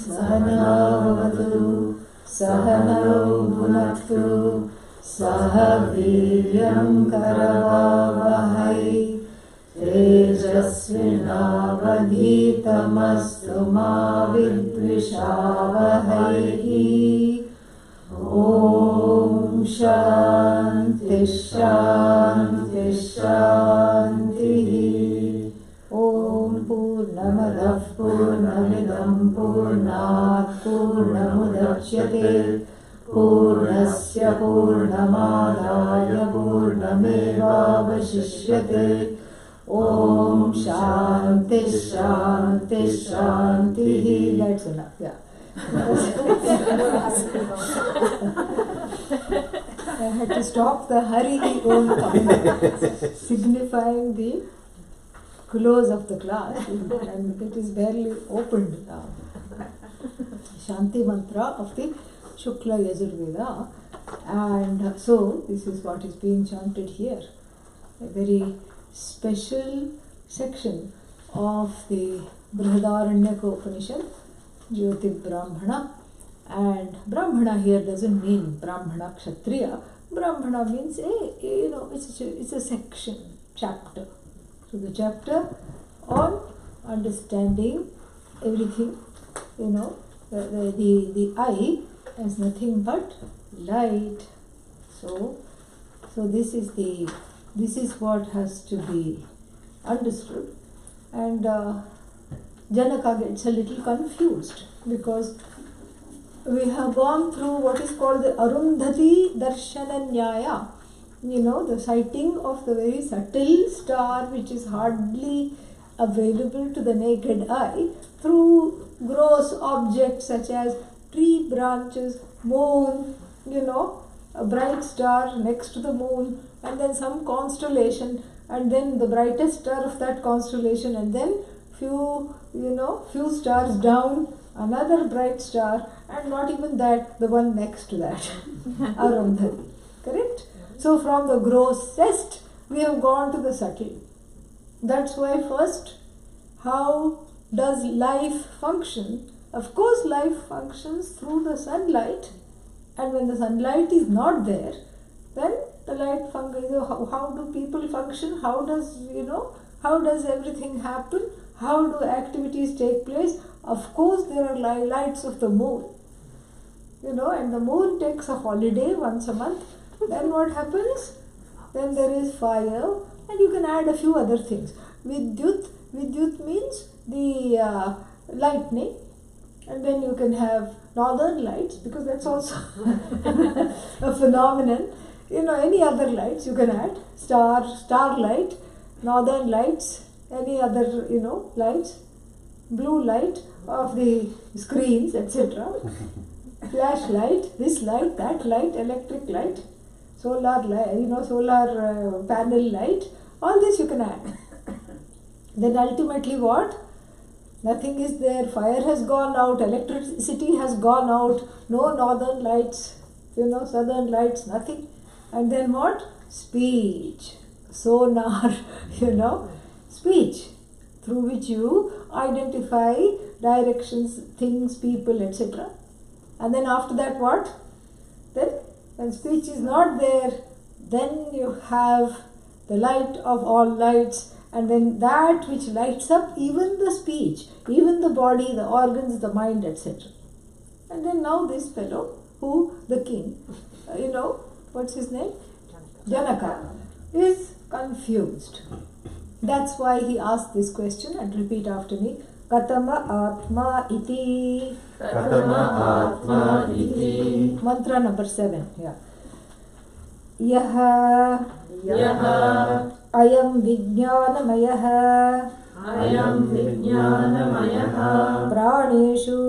सहनावतु सहनौ भुनक्तु सह वीर्यं करवावहै तेजस्विनावधीतमस्तु मा विद्विषावहै। ॐ शान्ति शान्ति शान्तिः। ॐ पूर्णमदः पूर्णमिदं पूर्णात् पूर्णमुदच्यते पूर्णस्य पूर्णमादाय पूर्णमेवावशिष्यते। ॐ शान्ति शान्ति शान्तिः। That's enough. Yeah. I had to stop the hurry Om coming, signifying the close of the class, and it is barely opened now. Shanti mantra of the Shukla Yajurveda, and so this is what is being chanted here. A very special section of the Brihadaranyaka Upanishad, Jyotir-Brāhmaṇa. And Brahmana here doesn't mean Brahmana Kshatriya. Brahmana means it's a section, chapter. So the chapter on understanding everything, the eye is nothing but light. So this is what has to be understood. And Janaka gets a little confused because we have gone through what is called the Arundhati Darshana Nyaya, the sighting of the very subtle star which is hardly available to the naked eye through gross objects such as tree branches, moon, a bright star next to the moon, and then some constellation, and then the brightest star of that constellation, and then few stars down, another bright star, and not even that, the one next to that, Arundhati. Correct? So from the grossest, we have gone to the subtle. That's why first, how does life function? Of course, life functions through the sunlight, and when the sunlight is not there, then the light functions. How do people function? How does everything happen? How do activities take place? Of course, there are lights of the moon, and the moon takes a holiday once a month. Then what happens? Then there is fire, and you can add a few other things. Vidyut means the lightning, and then you can have northern lights, because that's also a phenomenon. Any other lights you can add, starlight, northern lights, any other, lights, blue light of the screens, etc. Flashlight, this light, that light, electric light, solar light, solar panel light, all this you can add. Then ultimately what? Nothing is there, fire has gone out, electricity has gone out, no northern lights, southern lights, nothing. And then what? Speech, sonar, speech, through which you identify directions, things, people, etc. And then after that what? Then when speech is not there, then you have the light of all lights, and then that which lights up even the speech, even the body, the organs, the mind, etc. And then now this fellow, the king, what's his name? Janaka, is confused. That's why he asked this question, and repeat after me. Katama Atma Iti. Katama Atma Iti. Mantra number 7. Yeah. Yaha Ayam Vijnanamayah. Ayam Vijnanamayah. Praneshu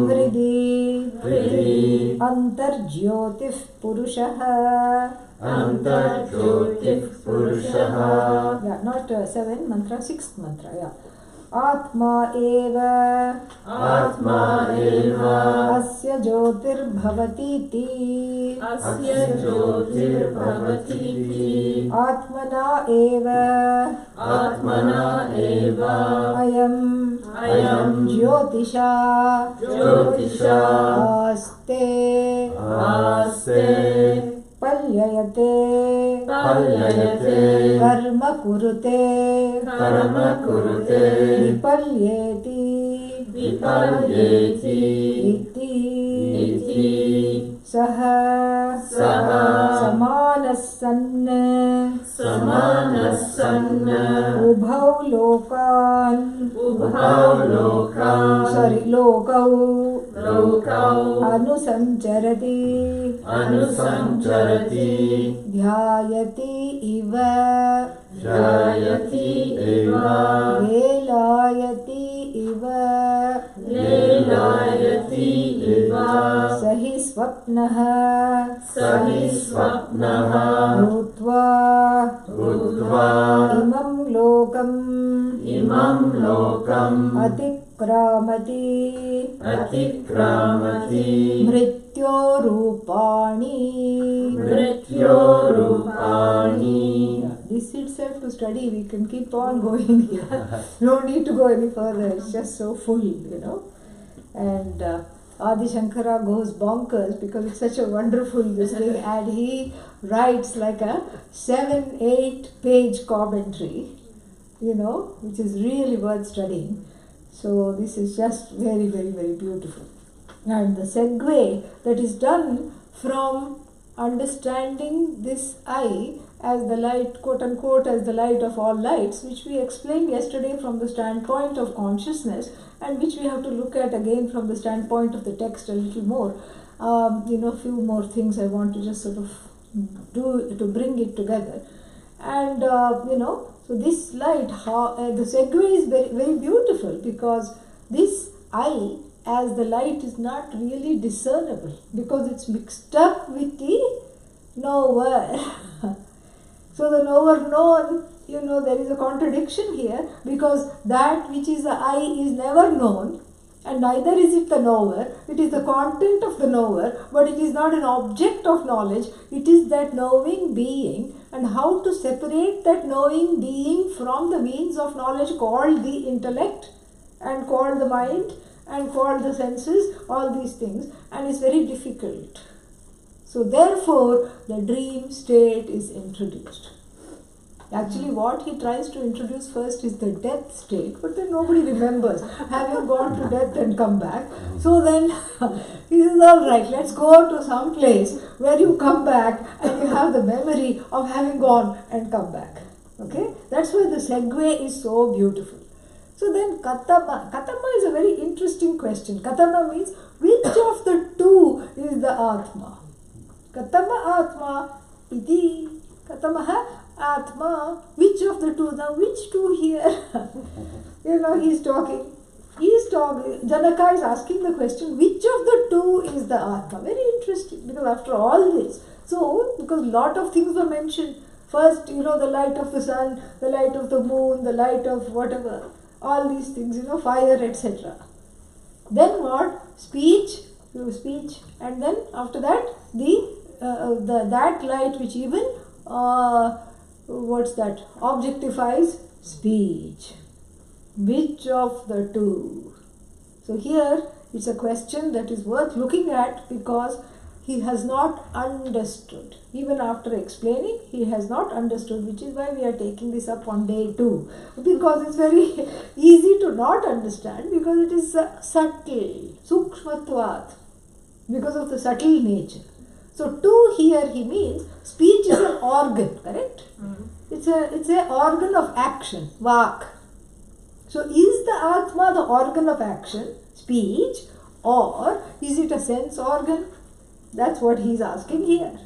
Hridi Antarjyotif Purushah. Antarjyotif Purushah. Yeah, not 7, mantra, 6th mantra. Yeah. Atma eva asya jyotir-bhavati ti. Asya jyotir-bhavati ti. Atmana eva Ayam Ayam Jyotisha Jyotisha Aste Aste Palyayate Palyayate Karma Kurute Karma Kurute Vipalyeti Vipalyeti Iti Saha Samanasanna Samanasanna Ubhau Lokan Lokau Anusancharati Dhyayati iva Lelayati iva Sahi Swapnaha Bhutva Imam Lokam Atikramati Mrityo Rupani. This itself to study, we can keep on going here. No need to go any further, it's just so full, And Adi Shankara goes bonkers because it's such a wonderful this thing, and he writes like a 7-8 page commentary, which is really worth studying. So this is just very, very, very beautiful. And the segue that is done from understanding this I as the light, quote unquote, as the light of all lights, which we explained yesterday from the standpoint of consciousness, and which we have to look at again from the standpoint of the text a little more. A few more things I want to just sort of do to bring it together. And, so this light, the segue is very, very beautiful because this I as the light is not really discernible because it's mixed up with the knower. So the knower known, there is a contradiction here because that which is the I is never known and neither is it the knower. It is the content of the knower, but it is not an object of knowledge. It is that knowing being, and how to separate that knowing being from the means of knowledge called the intellect and called the mind and called the senses, all these things, and it's very difficult. So therefore the dream state is introduced. Actually what he tries to introduce first is the death state, but then nobody remembers having gone to death and come back. So then he says, alright, let's go to some place where you come back and you have the memory of having gone and come back. Okay, that's why the segue is so beautiful. So then Katama is a very interesting question. Katama means which of the two is the Atma? Katama Atma iti Katamaha Atma. Which of the two? Now which two here? He's talking. Janaka is asking the question, which of the two is the Atma? Very interesting, because after all this, because a lot of things were mentioned. First, the light of the sun, the light of the moon, the light of whatever, all these things, fire, etc. Then what? Speech, and then after that, that light which even, objectifies speech. Which of the two? So here it's a question that is worth looking at because he has not understood. Even after explaining, he has not understood, which is why we are taking this up on day 2. Because it's very easy to not understand because it is subtle, sukshmatvat, because of the subtle nature. So 2 here he means speech is an organ, correct? It's an organ of action, vak. So is the Atma the organ of action, speech, or is it a sense organ? That's what he's asking here.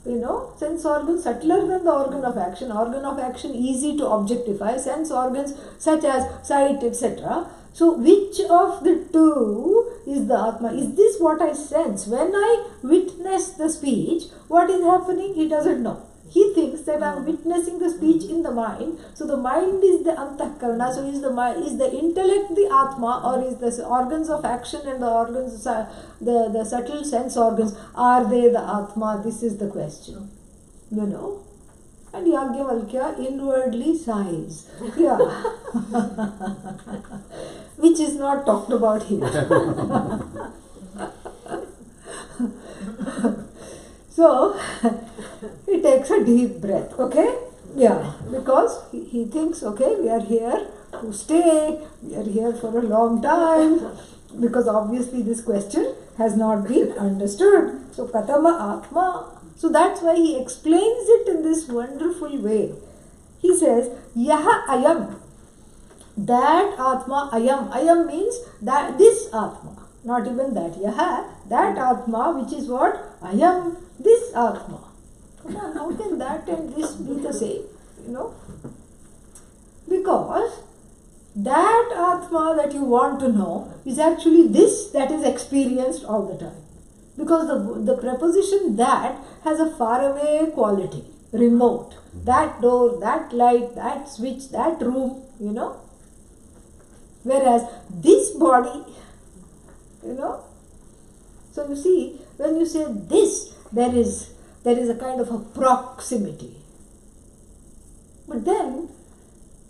Sense organ subtler than the organ of action. Organ of action easy to objectify. Sense organs such as sight, etc. So which of the two is the Atma? Is this what I sense? When I witness the speech, what is happening? He doesn't know. He thinks that I am witnessing the speech in the mind. So the mind is the antahkarana. So is the intellect the Atma, or is the organs of action and the organs, the subtle sense organs, are they the Atma? This is the question. And Yagyavalkya inwardly sighs. Yeah. which is not talked about here. So, he takes a deep breath, okay? Yeah, because he thinks, okay, we are here to stay, we are here for a long time, because obviously this question has not been understood. So, Katama Atma. So, that's why he explains it in this wonderful way. He says, Yaha Ayam. That Atma Ayam. Ayam means that this Atma. Not even that. Yaha, that Atma, which is what? Ayam, this Atma. Come on, how can that and this be the same? You know? Because that Atma that you want to know is actually this that is experienced all the time. Because the preposition that has a faraway quality, remote. That door, that light, that switch, that room, you know. Whereas this body, you know. So you see, when you say this, there is a kind of a proximity. But then,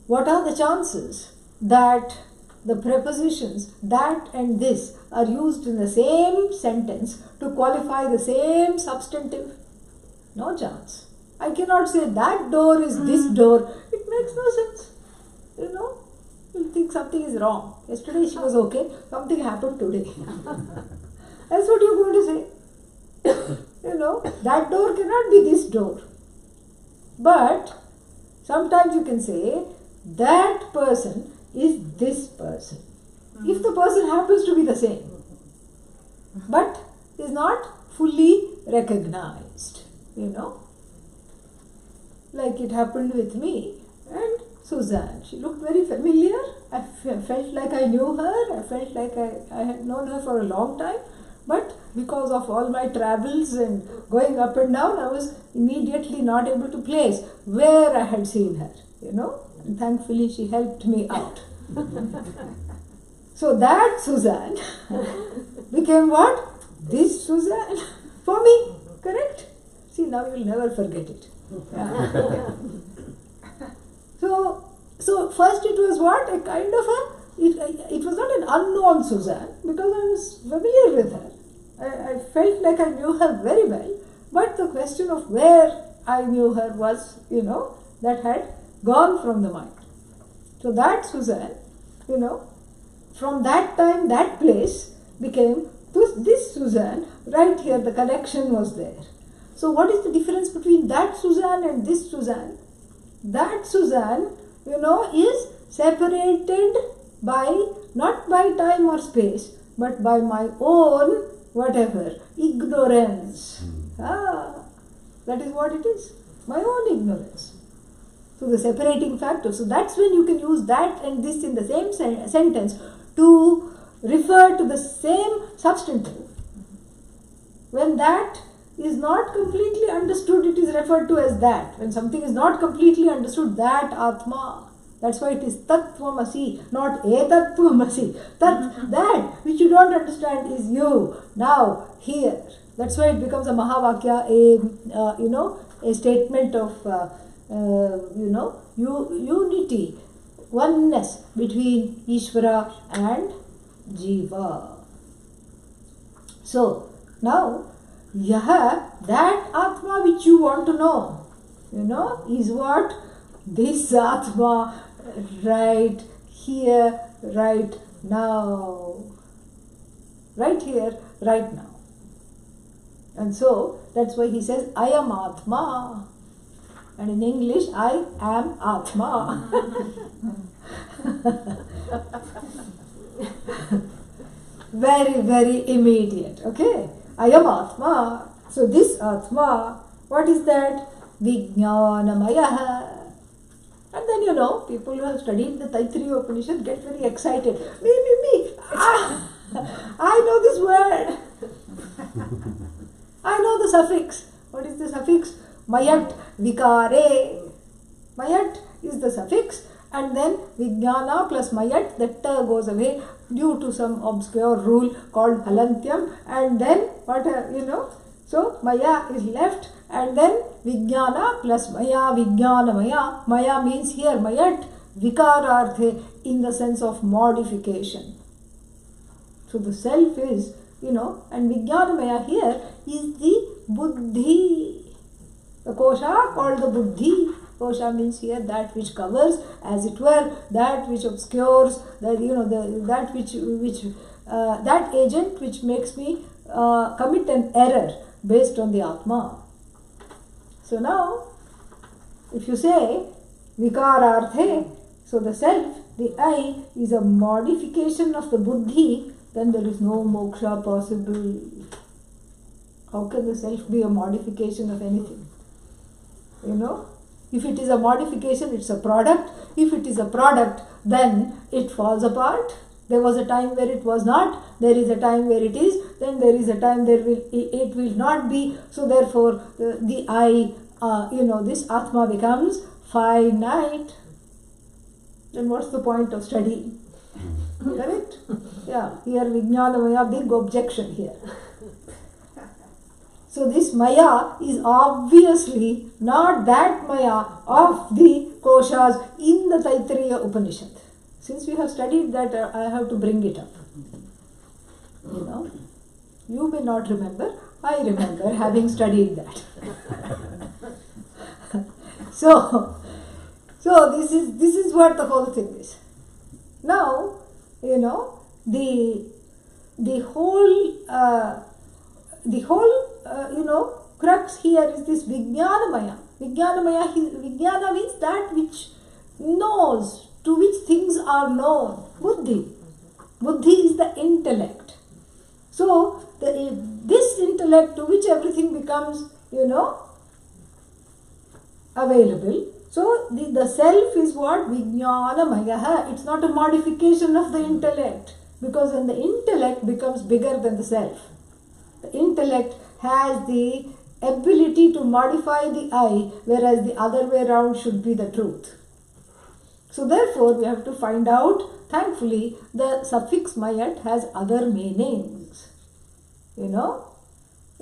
what are the chances that the prepositions that and this are used in the same sentence to qualify the same substantive? No chance. I cannot say that door is this door. It makes no sense. You know, you'll think something is wrong. Yesterday she was okay, something happened today. That's what you're going to say. You know, that door cannot be this door. But sometimes you can say that person is this person. If the person happens to be the same, but is not fully recognized, you know. Like it happened with me and Suzanne. She looked very familiar. I felt like I knew her. I felt like I had known her for a long time. But because of all my travels and going up and down, I was immediately not able to place where I had seen her, you know. And thankfully she helped me out. So that Suzanne became what? This Suzanne for me, correct? See, now you will never forget it. Yeah. So first it was what? A kind of it was not an unknown Suzanne because I was familiar with her. I felt like I knew her very well, but the question of where I knew her was, you know, that had gone from the mind. So that Suzanne, you know, from that time, that place became this Suzanne. Right here, the connection was there. So what is the difference between that Suzanne and this Suzanne? That Suzanne, you know, is separated by, not by time or space, but by my own, whatever, ignorance. That is what it is, my own ignorance. So the separating factor. So that's when you can use that and this in the same sentence to refer to the same substantive. When that is not completely understood, it is referred to as that. When something is not completely understood, that Atma. That's why it is Tattvamasi, not Etattvamasi. That which you don't understand is you, now, here. That's why it becomes a Mahavakya, a statement of, unity, oneness between Ishvara and Jiva. So, now, Yaha, that Atma which you want to know, you know, is what? This Atma, right here, right now. Right here, right now. And so, that's why he says, I am Atma. And in English, I am Atma. Very, very immediate, okay? I am Atma. So this Atma, what is that? Vijnanamaya. And then you know, people who have studied the Taittiriya Upanishad get very excited. Me. I know this word. I know the suffix. What is the suffix? Mayat vikare. Mayat is the suffix, and then vijnana plus mayat, the ta goes away due to some obscure rule called halantyam, and then what so maya is left, and then vijnana plus maya, vijnana maya. Maya means here mayat, vikararthe in the sense of modification. So the self is, and Vijnanamaya here is the buddhi. The kosha called the buddhi. Kosha means here that which covers, as it were, that which obscures, that that agent which makes me commit an error based on the Atma. So now, if you say vikararthe, so the self, the I, is a modification of the buddhi, then there is no moksha possible. How can the self be a modification of anything? If it is a modification, it's a product. If it is a product, then it falls apart. There was a time where it was not. There is a time where it is. Then there is a time it will not be. So therefore, the I, this Atma becomes finite. Then what's the point of studying? Correct? Yeah, here Vijnanamaya, big objection here. So this Maya is obviously not that Maya of the koshas in the Taittiriya Upanishad. Since we have studied that, I have to bring it up. You may not remember, I remember having studied that. So this is what the whole thing is. Now, the whole crux here is this Vijnanamaya. Vijnana means that which knows, to which things are known. Buddhi. Buddhi is the intellect. So this intellect to which everything becomes, available. So the self is what? Vijnanamaya. It's not a modification of the intellect, because when the intellect becomes bigger than the self, the intellect has the ability to modify the I, whereas the other way around should be the truth. So therefore we have to find out, thankfully, the suffix mayat has other meanings. The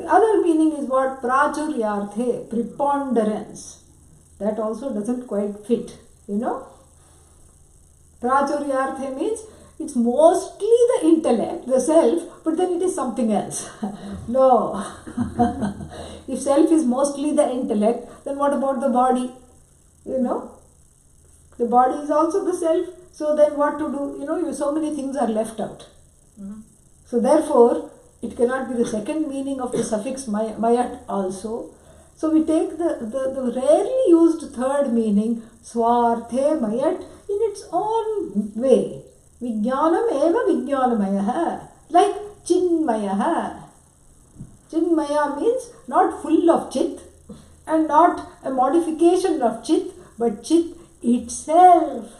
other meaning is what? Prachuryarthe, preponderance. That also doesn't quite fit, Prachuryarthe means it's mostly the intellect, the self, but then it is something else. No. If self is mostly the intellect, then what about the body? The body is also the self. So then what to do? So many things are left out. Mm-hmm. So therefore, it cannot be the second meaning of the suffix mayat also. So we take the rarely used third meaning, swarthe mayat, in its own way. Vijnanam eva vijnanamaya, like chinmaya. Chinmaya means not full of chit and not a modification of chit, but chit itself.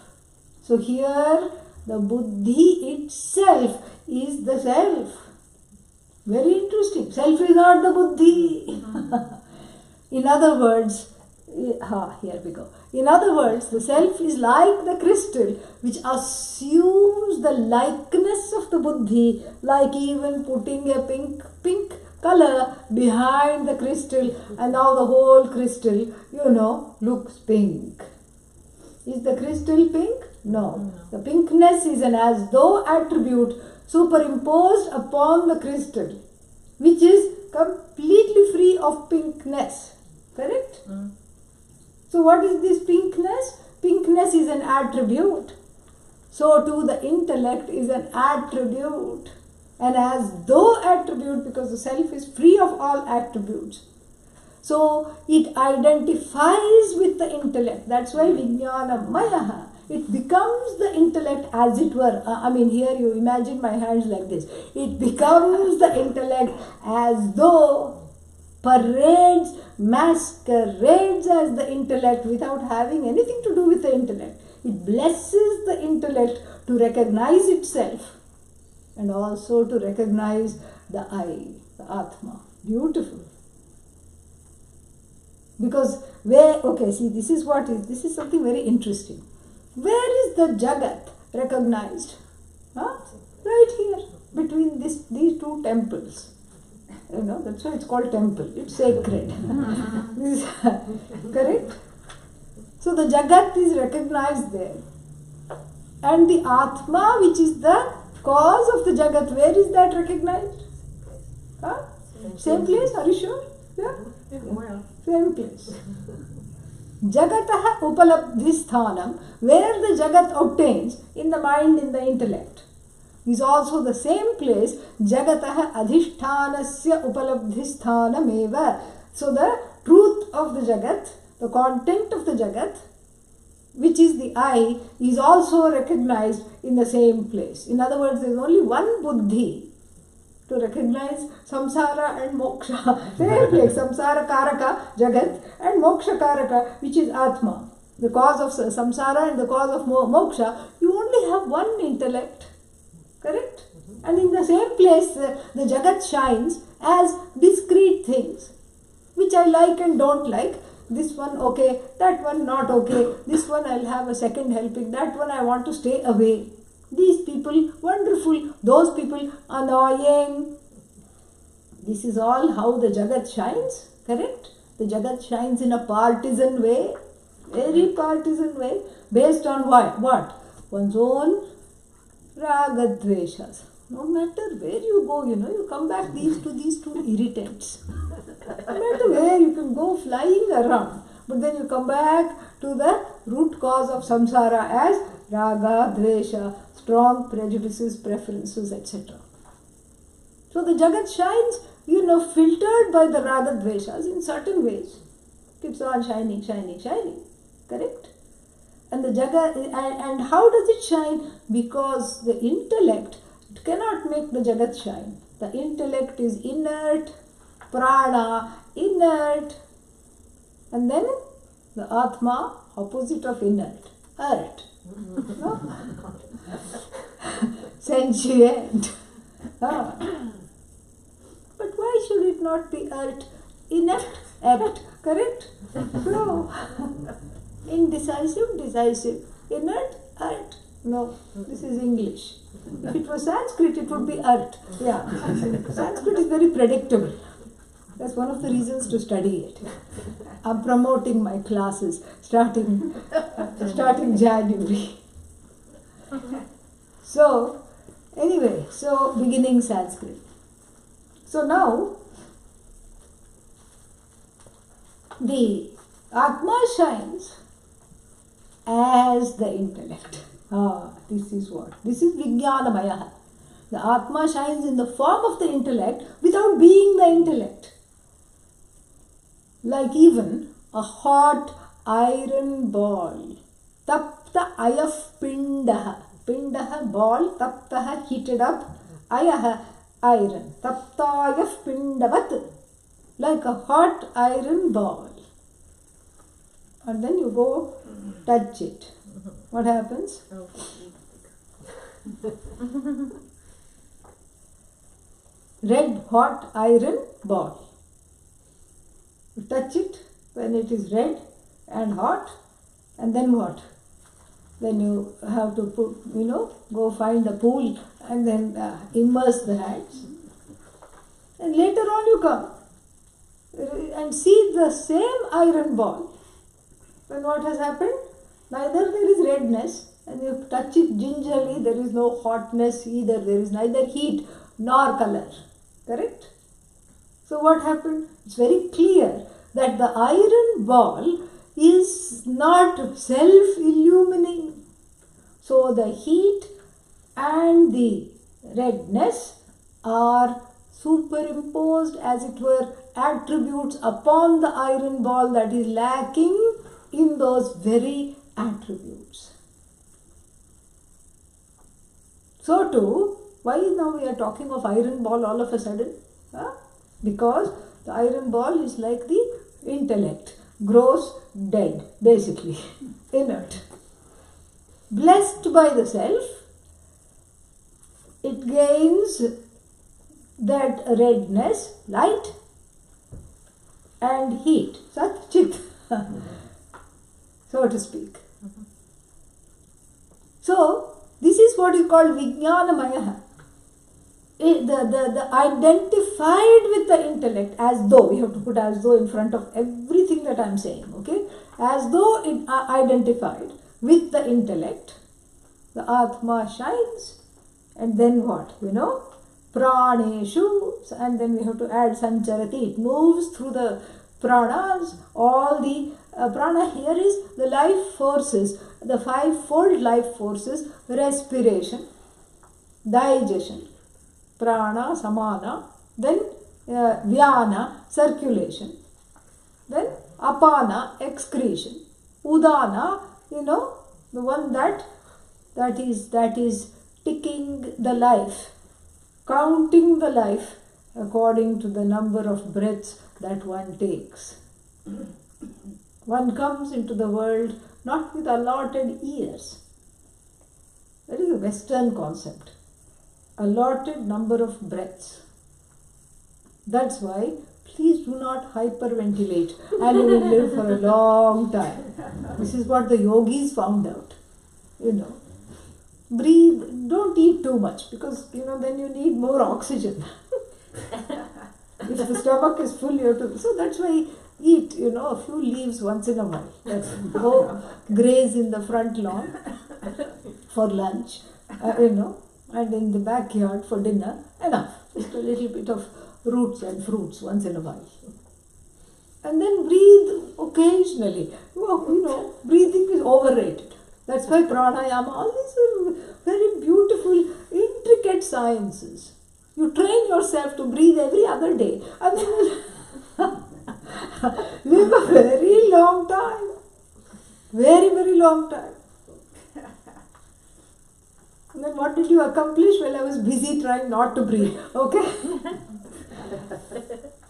So here the buddhi itself is the self. Very interesting. Self is not the buddhi. In other words, here we go. In other words, the self is like the crystal which assumes the likeness of the buddhi, like even putting a pink color behind the crystal, and now the whole crystal, looks pink. Is the crystal pink? No. The pinkness is an as though attribute superimposed upon the crystal, which is completely free of pinkness. Correct? Mm. So what is this pinkness? Pinkness is an attribute. So too the intellect is an attribute. And as though attribute, because the self is free of all attributes. So it identifies with the intellect. That's why Vijnanamaya. It becomes the intellect as it were. Here you imagine my hands like this. It becomes the intellect as though parades, masquerades as the intellect without having anything to do with the intellect. It blesses the intellect to recognize itself and also to recognize the I, the Atma. Beautiful. Because this is something very interesting. Where is the Jagat recognized? Right here, between these two temples. That's why it's called temple. It's sacred. Correct? So the Jagat is recognized there. And the Atma, which is the cause of the Jagat, where is that recognized? Huh? Same place, are you sure? Yeah? Same place. Jagataha upalabdhisthanam, where the Jagat obtains, in the mind, in the intellect, is also the same place. Jagataha adhishthanasya upalabdhisthanam eva. So the truth of the Jagat, the content of the Jagat, which is the I, is also recognized in the same place. In other words, there is only one buddhi to recognize samsara and moksha. Same place, samsara karaka, Jagat, and moksha karaka, which is Atma. The cause of samsara and the cause of moksha, you only have one intellect. Correct? And in the same place, the Jagat shines as discrete things, which I like and don't like. This one okay, that one not okay, this one I'll have a second helping, that one I want to stay away. These people, wonderful, those people, annoying. This is all how the Jagat shines, correct? The Jagat shines in a partisan way, very partisan way, based on what? One's own ragadveshas. No matter where you go, you come back these two irritants. No matter where, you can go flying around, but then you come back to the root cause of samsara as raga, dvesha, strong prejudices, preferences, etc. So the Jagat shines, filtered by the raga, dveshas in certain ways. Keeps on shining, shining, shining. Correct? And the Jagat, and how does it shine? Because the intellect cannot make the Jagat shine. The intellect is inert, prana, inert, and then the Atma, opposite of inert, earth. No? Sentient. But why should it not be earth? Inept, apt, correct? No. Indecisive, decisive. Inert, earth. No, this is English. If it was Sanskrit, it would be earth. Yeah. Sanskrit is very predictable. That's one of the reasons to study it. I'm promoting my classes starting January. So, anyway, beginning Sanskrit. So now, the Atma shines as the intellect. This is what? This is Vijnanamaya. The Atma shines in the form of the intellect without being the intellect. Like even a hot iron ball. Tapta ayaf pindaha. Pindaha, ball, taptaha, heated up. Ayaha, iron. Tapta ayaf pindavat. Like a hot iron ball. And then you go touch it. What happens? Red hot iron ball. You touch it when it is red and hot, and then what? Then you have to go find a pool and then immerse the hands. And later on you come and see the same iron ball. Then what has happened? Neither there is redness, and you touch it gingerly, there is no hotness either, there is neither heat nor color. Correct? So what happened? It's very clear that the iron ball is not self-illumining. So the heat and the redness are superimposed, as it were, attributes upon the iron ball that is lacking in those very attributes. So too, why now we are talking of iron ball all of a sudden? Because the iron ball is like the intellect, grows dead, basically, inert. Blessed by the self, it gains that redness, light and heat, sat chit, so to speak. So, this is what is called Vijnanamaya. The identified with the intellect, as though, we have to put as though in front of everything that I am saying, okay? As though it identified with the intellect, the Atma shines, and then what? Praneshu, and then we have to add Sancharati. It moves through the pranas. All the prana here is the life forces, the five-fold life forces: respiration, digestion, prana, samana, then vyana, circulation, then apana, excretion, udana, the one that is ticking the life, counting the life according to the number of breaths that one takes. One comes into the world not with allotted years. That is a Western concept. Allotted number of breaths. That's why please do not hyperventilate and you will live for a long time. This is what the yogis found out. Breathe, don't eat too much because then you need more oxygen. If the stomach is full, you have to. So that's why eat, a few leaves once in a while. Go graze in the front lawn for lunch, and in the backyard for dinner. Enough. Just a little bit of roots and fruits once in a while. And then breathe occasionally. Breathing is overrated. That's why pranayama, all these are very beautiful, intricate sciences. You train yourself to breathe every other day and then you live a very long time. Very, very long time. And then what did you accomplish? Well, I was busy trying not to breathe. Okay?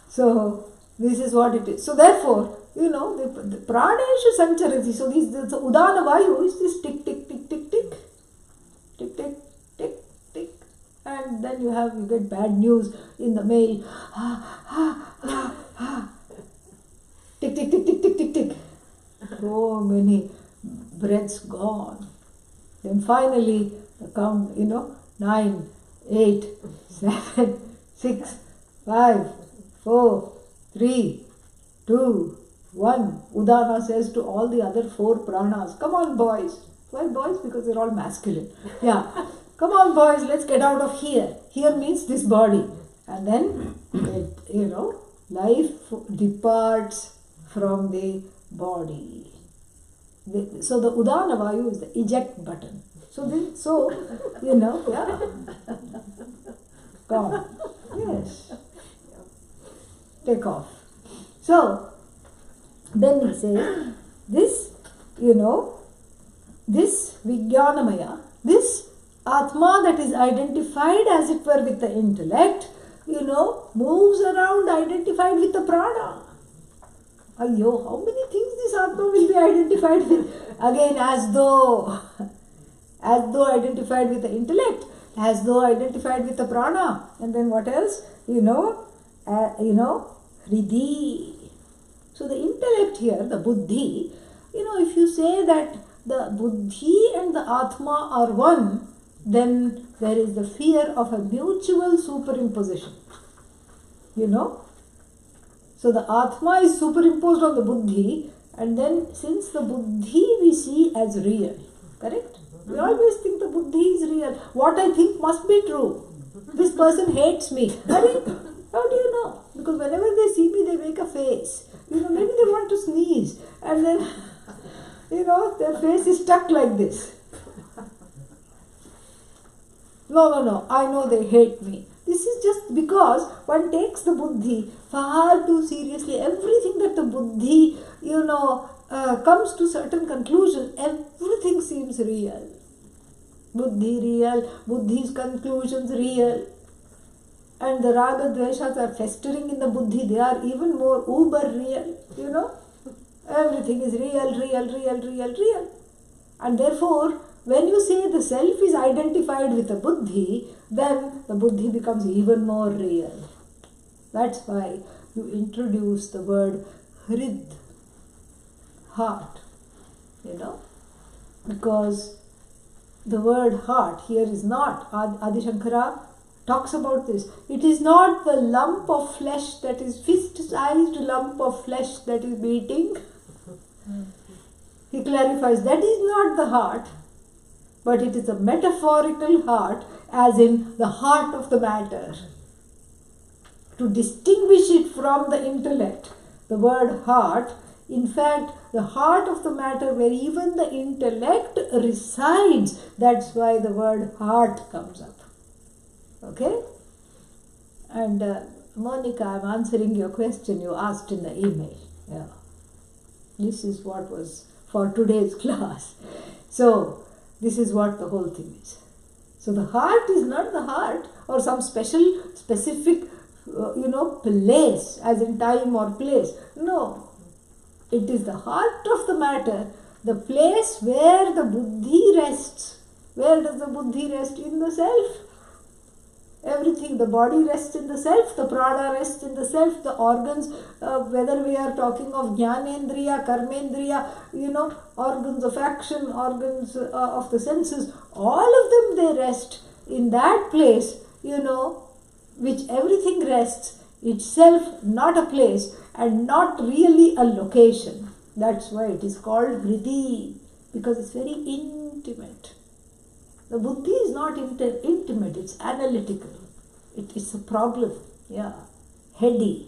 So, this is what it is. So, therefore, the praneshu sancharati. So, the udana vayu is this tick, tick, tick, tick, tick. Tick, tick, tick, tick. And then you get bad news in the mail. Tick, tick, tick, tick, tick, tick, tick. So many breaths gone. Then finally, the count, 9, 8, 7, 6, 5, 4, 3, 2, 1. Udana says to all the other 4 pranas, come on boys. Why boys? Because they're all masculine. Yeah. Come on boys, let's get out of here. Here means this body. And then, life departs from the body. So the udana vayu is the eject button. Yeah. Gone. Yes. Take off. So, then he says, this Vijnanamaya, this Atma that is identified as it were with the intellect, moves around identified with the prana. Ayyo, how many things this Atma will be identified with? Again, as though identified with the intellect, as though identified with the prana. And then what else? Hridi. So the intellect here, the buddhi, if you say that the buddhi and the Atma are one, then there is the fear of a mutual superimposition. So the Atma is superimposed on the buddhi, and then since the buddhi we see as real, correct? We always think the buddhi is real. What I think must be true. This person hates me. How do you know? Because whenever they see me, they make a face. Maybe they want to sneeze, and then their face is stuck like this. No, I know they hate me. This is just because one takes the buddhi far too seriously. Everything that the buddhi, comes to certain conclusion, everything seems real. Buddhi real, buddhi's conclusions real. And the raga dveshas are festering in the buddhi, they are even more uber real, Everything is real. And therefore, when you say the self is identified with the buddhi, then the buddhi becomes even more real. That's why you introduce the word hrid, heart, because the word heart here is not, Adi Shankara talks about this. It is not the lump of flesh that is fist-sized lump of flesh that is beating. He clarifies that is not the heart, but it is a metaphorical heart, as in the heart of the matter. To distinguish it from the intellect, the word heart, in fact, the heart of the matter where even the intellect resides, that's why the word heart comes up. Okay? And Monica, I'm answering your question you asked in the email. Yeah. This is what was for today's class. So, this is what the whole thing is. So, the heart is not the heart or some specific, place, as in time or place. No. It is the heart of the matter, the place where the buddhi rests. Where does the buddhi rest? In the self. Everything, the body rests in the self, the prana rests in the self, the organs, whether we are talking of jnanendriya, karmendriya, organs of action, organs of the senses, all of them they rest in that place, which everything rests, itself not a place and not really a location. That's why it is called Hridi, because it's very intimate. The buddhi is not intimate, it's analytical. It is a problem, heady.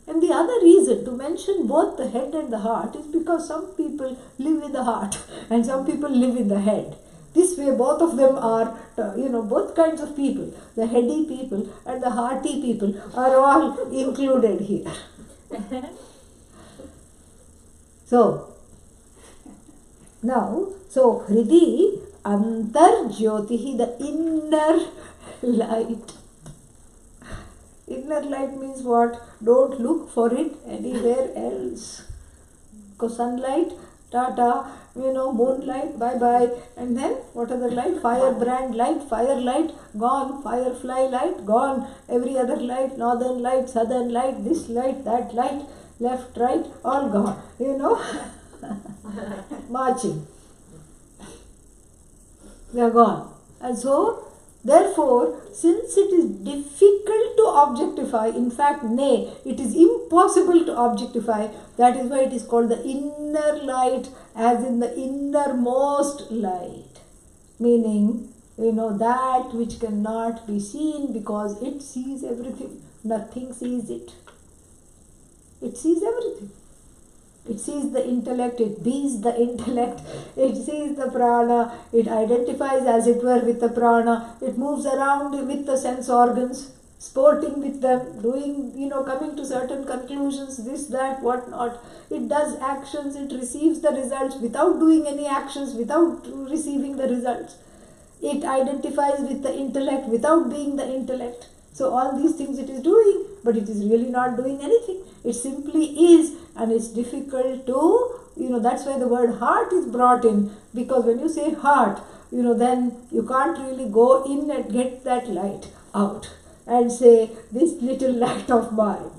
And the other reason to mention both the head and the heart is because some people live in the heart and some people live in the head. This way both of them are, both kinds of people, the heady people and the hearty people are all included here. So Hridi, Antar Jyotihi, the inner light. Inner light means what? Don't look for it anywhere else. Because sunlight, tata, moonlight, bye-bye. And then what other light? Firebrand light, firelight, gone. Firefly light, gone. Every other light, northern light, southern light, this light, that light, left, right, all gone. Marching. They are gone. And so, therefore, since it is difficult to objectify, in fact, nay, it is impossible to objectify, that is why it is called the inner light, as in the innermost light. Meaning, that which cannot be seen because it sees everything. Nothing sees it. It sees everything. It sees the intellect, it bees the intellect, it sees the prana, it identifies as it were with the prana, it moves around with the sense organs, sporting with them, doing, coming to certain conclusions, this, that, what not. It does actions, it receives the results without doing any actions, without receiving the results. It identifies with the intellect without being the intellect. So all these things it is doing, but it is really not doing anything. It simply is, and it's difficult to, that's why the word heart is brought in, because when you say heart, then you can't really go in and get that light out and say, this little light of mine,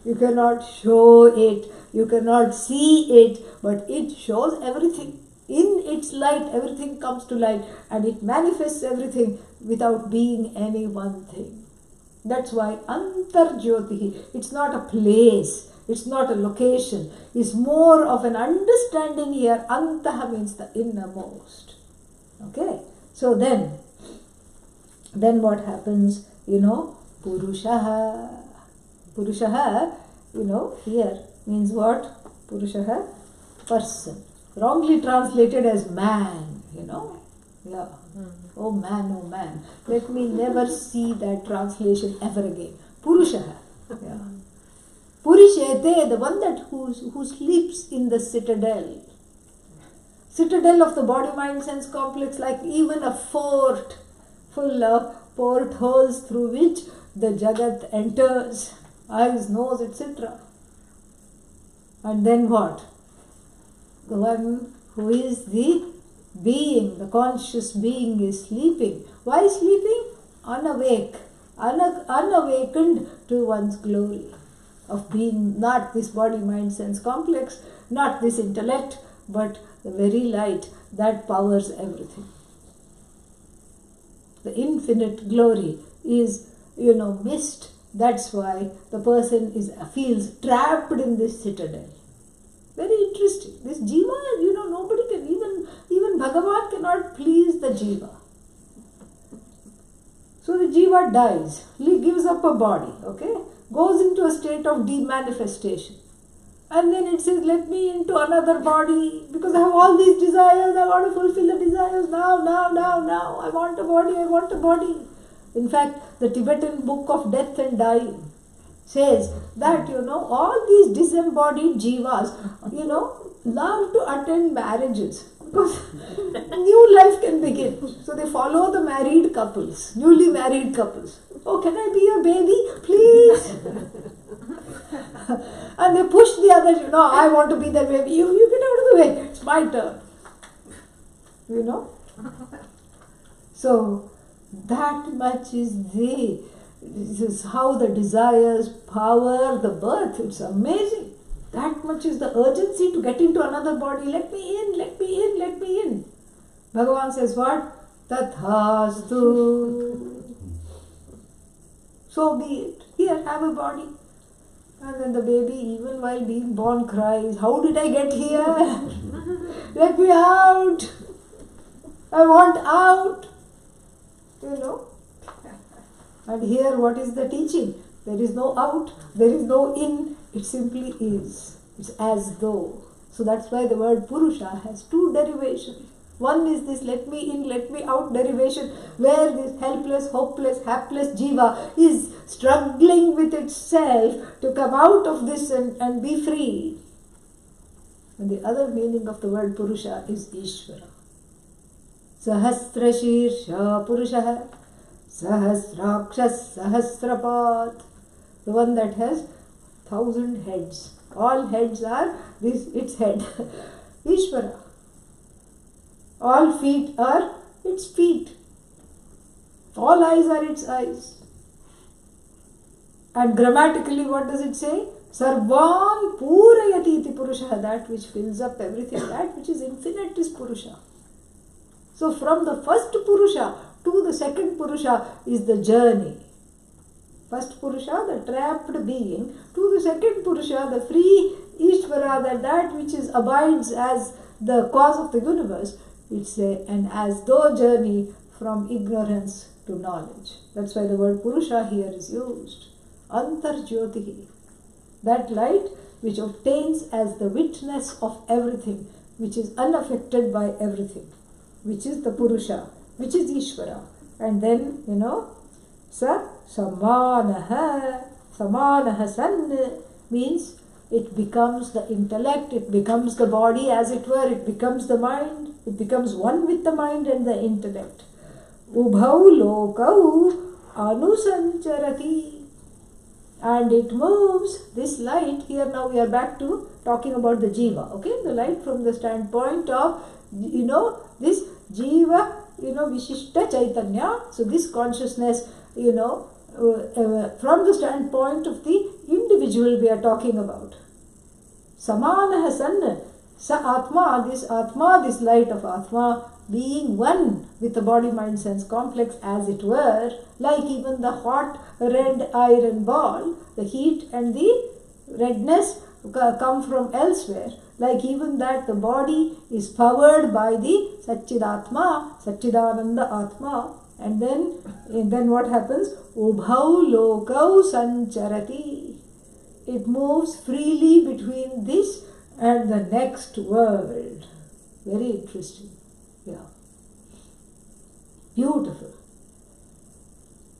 You cannot show it, you cannot see it, but it shows everything. In its light, everything comes to light, and it manifests everything without being any one thing. That's why Antar Jyotihi, it's not a place, it's not a location, it's more of an understanding here. Antaha means the innermost. Okay? So then what happens? Purushaha. Purushaha, here means what? Purushaha, person. Wrongly translated as man, Yeah. Oh man. Let me never see that translation ever again. Purushaha. Yeah. Purishete, the one who sleeps in the citadel. Citadel of the body, mind, sense complex, like even a fort full of portholes through which the Jagat enters, eyes, nose, etc. And then what? The one who is the being, the conscious being is sleeping. Why sleeping? Unawakened to one's glory of being not this body, mind, sense complex, not this intellect, but the very light that powers everything. The infinite glory is, missed. That's why the person feels trapped in this citadel. Very interesting. This jiva, nobody can even Bhagavan cannot please the jiva. So the jiva dies, he gives up a body, okay, goes into a state of demanifestation. And then it says, let me into another body, because I have all these desires, I want to fulfill the desires now, I want a body. In fact, the Tibetan book of death and dying says that, all these disembodied jivas, love to attend marriages because new life can begin. So they follow the married couples, newly married couples. Oh, can I be your baby? Please. And they push the others, I want to be the baby. You get out of the way. It's my turn. So that much is this is how the desires power the birth. It's amazing. That much is the urgency to get into another body. Let me in, let me in, let me in. Bhagavan says what? Tathastu. So be it. Here, have a body. And then the baby, even while being born, cries, how did I get here? Let me out. I want out. And here, what is the teaching? There is no out, there is no in. It simply is. It's as though. So that's why the word Purusha has two derivations. One is this let me in, let me out derivation, where this helpless, hopeless, hapless jiva is struggling with itself to come out of this and be free. And the other meaning of the word Purusha is Ishvara. Sahasra Shirsha Purusha, Sahasrakshas Sahasrapat. The one that has 1,000 heads. All heads are its head. Ishvara. All feet are its feet. All eyes are its eyes. And grammatically, what does it say? Sarvan Purayati iti Purusha. That which fills up everything, that which is infinite is Purusha. So from the first Purusha to the second Purusha is the journey. First Purusha, the trapped being, to the second Purusha, the free Ishvara, that which abides as the cause of the universe. It's an as though journey from ignorance to knowledge. That's why the word Purusha here is used. Antar-Jyotihi. That light which obtains as the witness of everything, which is unaffected by everything, which is the Purusha, which is Ishvara. And then, Sa Samanaha. Samanaha San means it becomes the intellect, it becomes the body as it were, it becomes the mind, it becomes one with the mind and the intellect. Ubhau lokau anusancharati. And it moves, this light, here now we are back to talking about the jiva, okay? The light from the standpoint of, this jiva, Vishishta Chaitanya. So this consciousness, from the standpoint of the individual we are talking about. Samanaha San, Sa Atma, this light of Atma, being one with the body, mind, sense complex as it were, like even the hot red iron ball, the heat and the redness come from elsewhere. Like even that, the body is powered by the Satchidatma, Satchidananda Atma. And then what happens? Ubhau lokau sancharati. It moves freely between this and the next world. Very interesting. Yeah. Beautiful.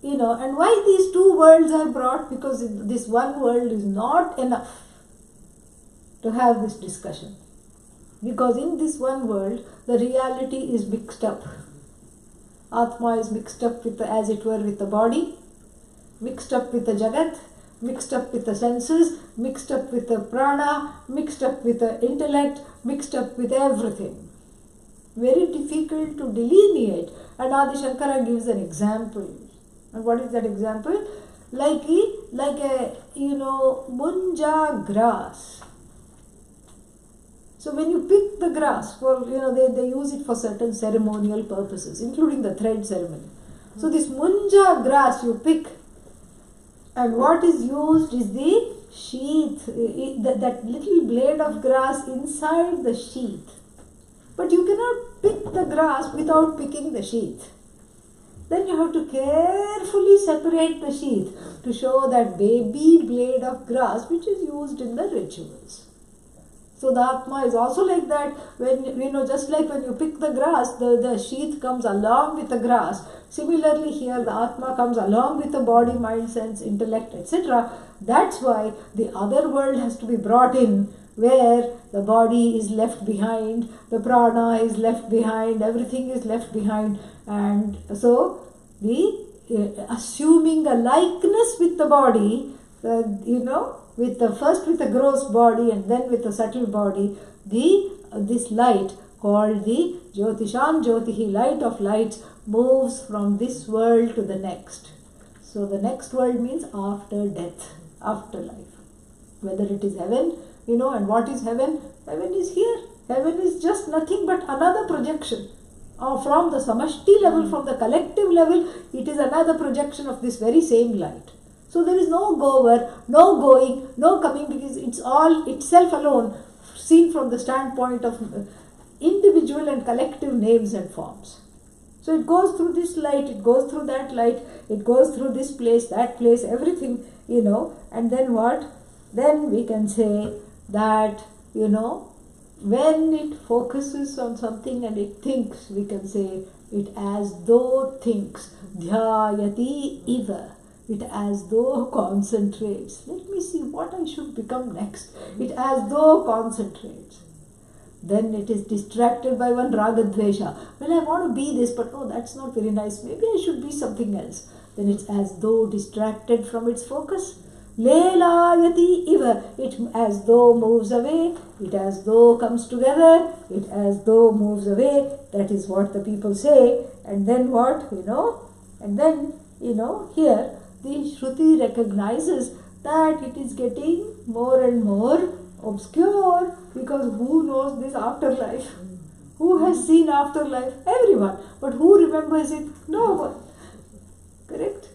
And why these two worlds are brought? Because this one world is not enough to have this discussion. Because in this one world, the reality is mixed up. Atma is mixed up with as it were, with the body, mixed up with the Jagat, mixed up with the senses, mixed up with the prana, mixed up with the intellect, mixed up with everything. Very difficult to delineate. And Adi Shankara gives an example. And what is that example? Like a munja grass. So when you pick the grass for, they use it for certain ceremonial purposes, including the thread ceremony. So this munja grass you pick, and what is used is the sheath, that little blade of grass inside the sheath. But you cannot pick the grass without picking the sheath. Then you have to carefully separate the sheath to show that baby blade of grass which is used in the rituals. So the Atma is also like that. When just like when you pick the grass, the sheath comes along with the grass. Similarly here the Atma comes along with the body, mind, sense, intellect, etc. That's why the other world has to be brought in, where the body is left behind, the prana is left behind, everything is left behind. And so assuming a likeness with the body, with the gross body and then with the subtle body, this light called the Jyotishan Jyotihi, light of lights, moves from this world to the next. So the next world means after death, afterlife. Whether it is heaven, and what is heaven? Heaven is here. Heaven is just nothing but another projection. From the samashti level, from the collective level, it is another projection of this very same light. So there is no goer, no going, no coming, because it's all itself alone, seen from the standpoint of individual and collective names and forms. So it goes through this light, it goes through that light, it goes through this place, that place, everything, and then what? Then we can say that, when it focuses on something and it thinks, we can say it as though thinks. Dhyayati iva. It as though concentrates. Let me see what I should become next. It as though concentrates. Then it is distracted by one ragadvesha. Well, I want to be this, but no, that's not very nice. Maybe I should be something else. Then it's as though distracted from its focus. Lelayati iva. It as though moves away. It as though comes together. It as though moves away. That is what the people say. And then what? And then, here the Shruti recognizes that it is getting more and more obscure, because who knows this afterlife? Who has seen afterlife? Everyone. But who remembers it? No one. Correct?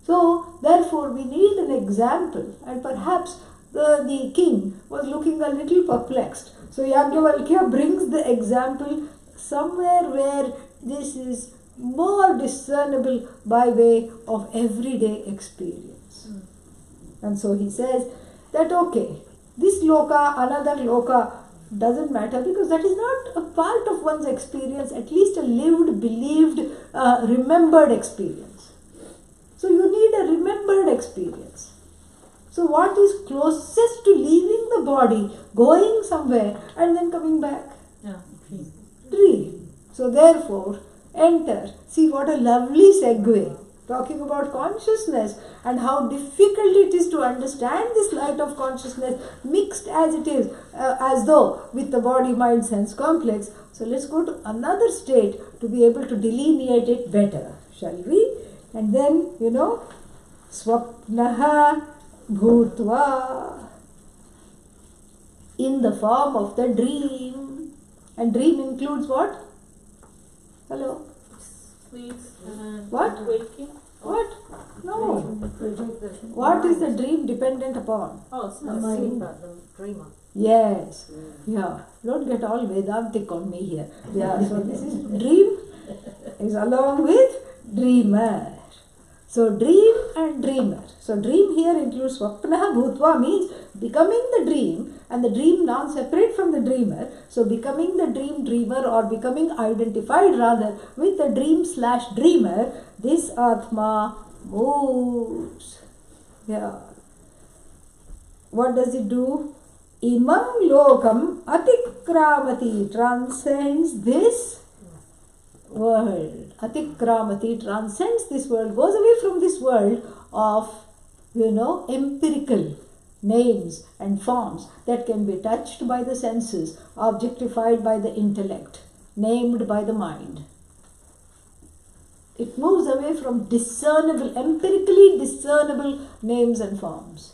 So, therefore, we need an example, and perhaps the king was looking a little perplexed. So, Yajnavalkya brings the example somewhere where this is more discernible by way of everyday experience. And so he says that, okay, this loka, another loka, doesn't matter, because that is not a part of one's experience, at least a lived, believed, remembered experience. So you need a remembered experience. So what is closest to leaving the body, going somewhere and then coming back? Dream. So therefore, enter. See what a lovely segue. Talking about consciousness and how difficult it is to understand this light of consciousness, mixed as it is, as though with the body, mind, sense complex. So let's go to another state to be able to delineate it better, shall we? And then, Swapnaha Bhutva, in the form of the dream. And dream includes what? Hello? What? Waking? What? No. What is the dream dependent upon? Oh, so the dreamer. Yes. Yeah. Don't get all Vedantic on me here. Yeah. So this is dream is along with dreamer. So dream and dreamer. So dream here includes Swapnaha Bhutva, means becoming the dream, and the dream non-separate from the dreamer. So becoming the dreamer, or becoming identified rather with the dream/dreamer, this Atma moves. Yeah. What does it do? Imam lokam atikramati, transcends this world. Atikramati, transcends this world, goes away from this world of, empirical names and forms that can be touched by the senses, objectified by the intellect, named by the mind. It moves away from discernible, empirically discernible names and forms.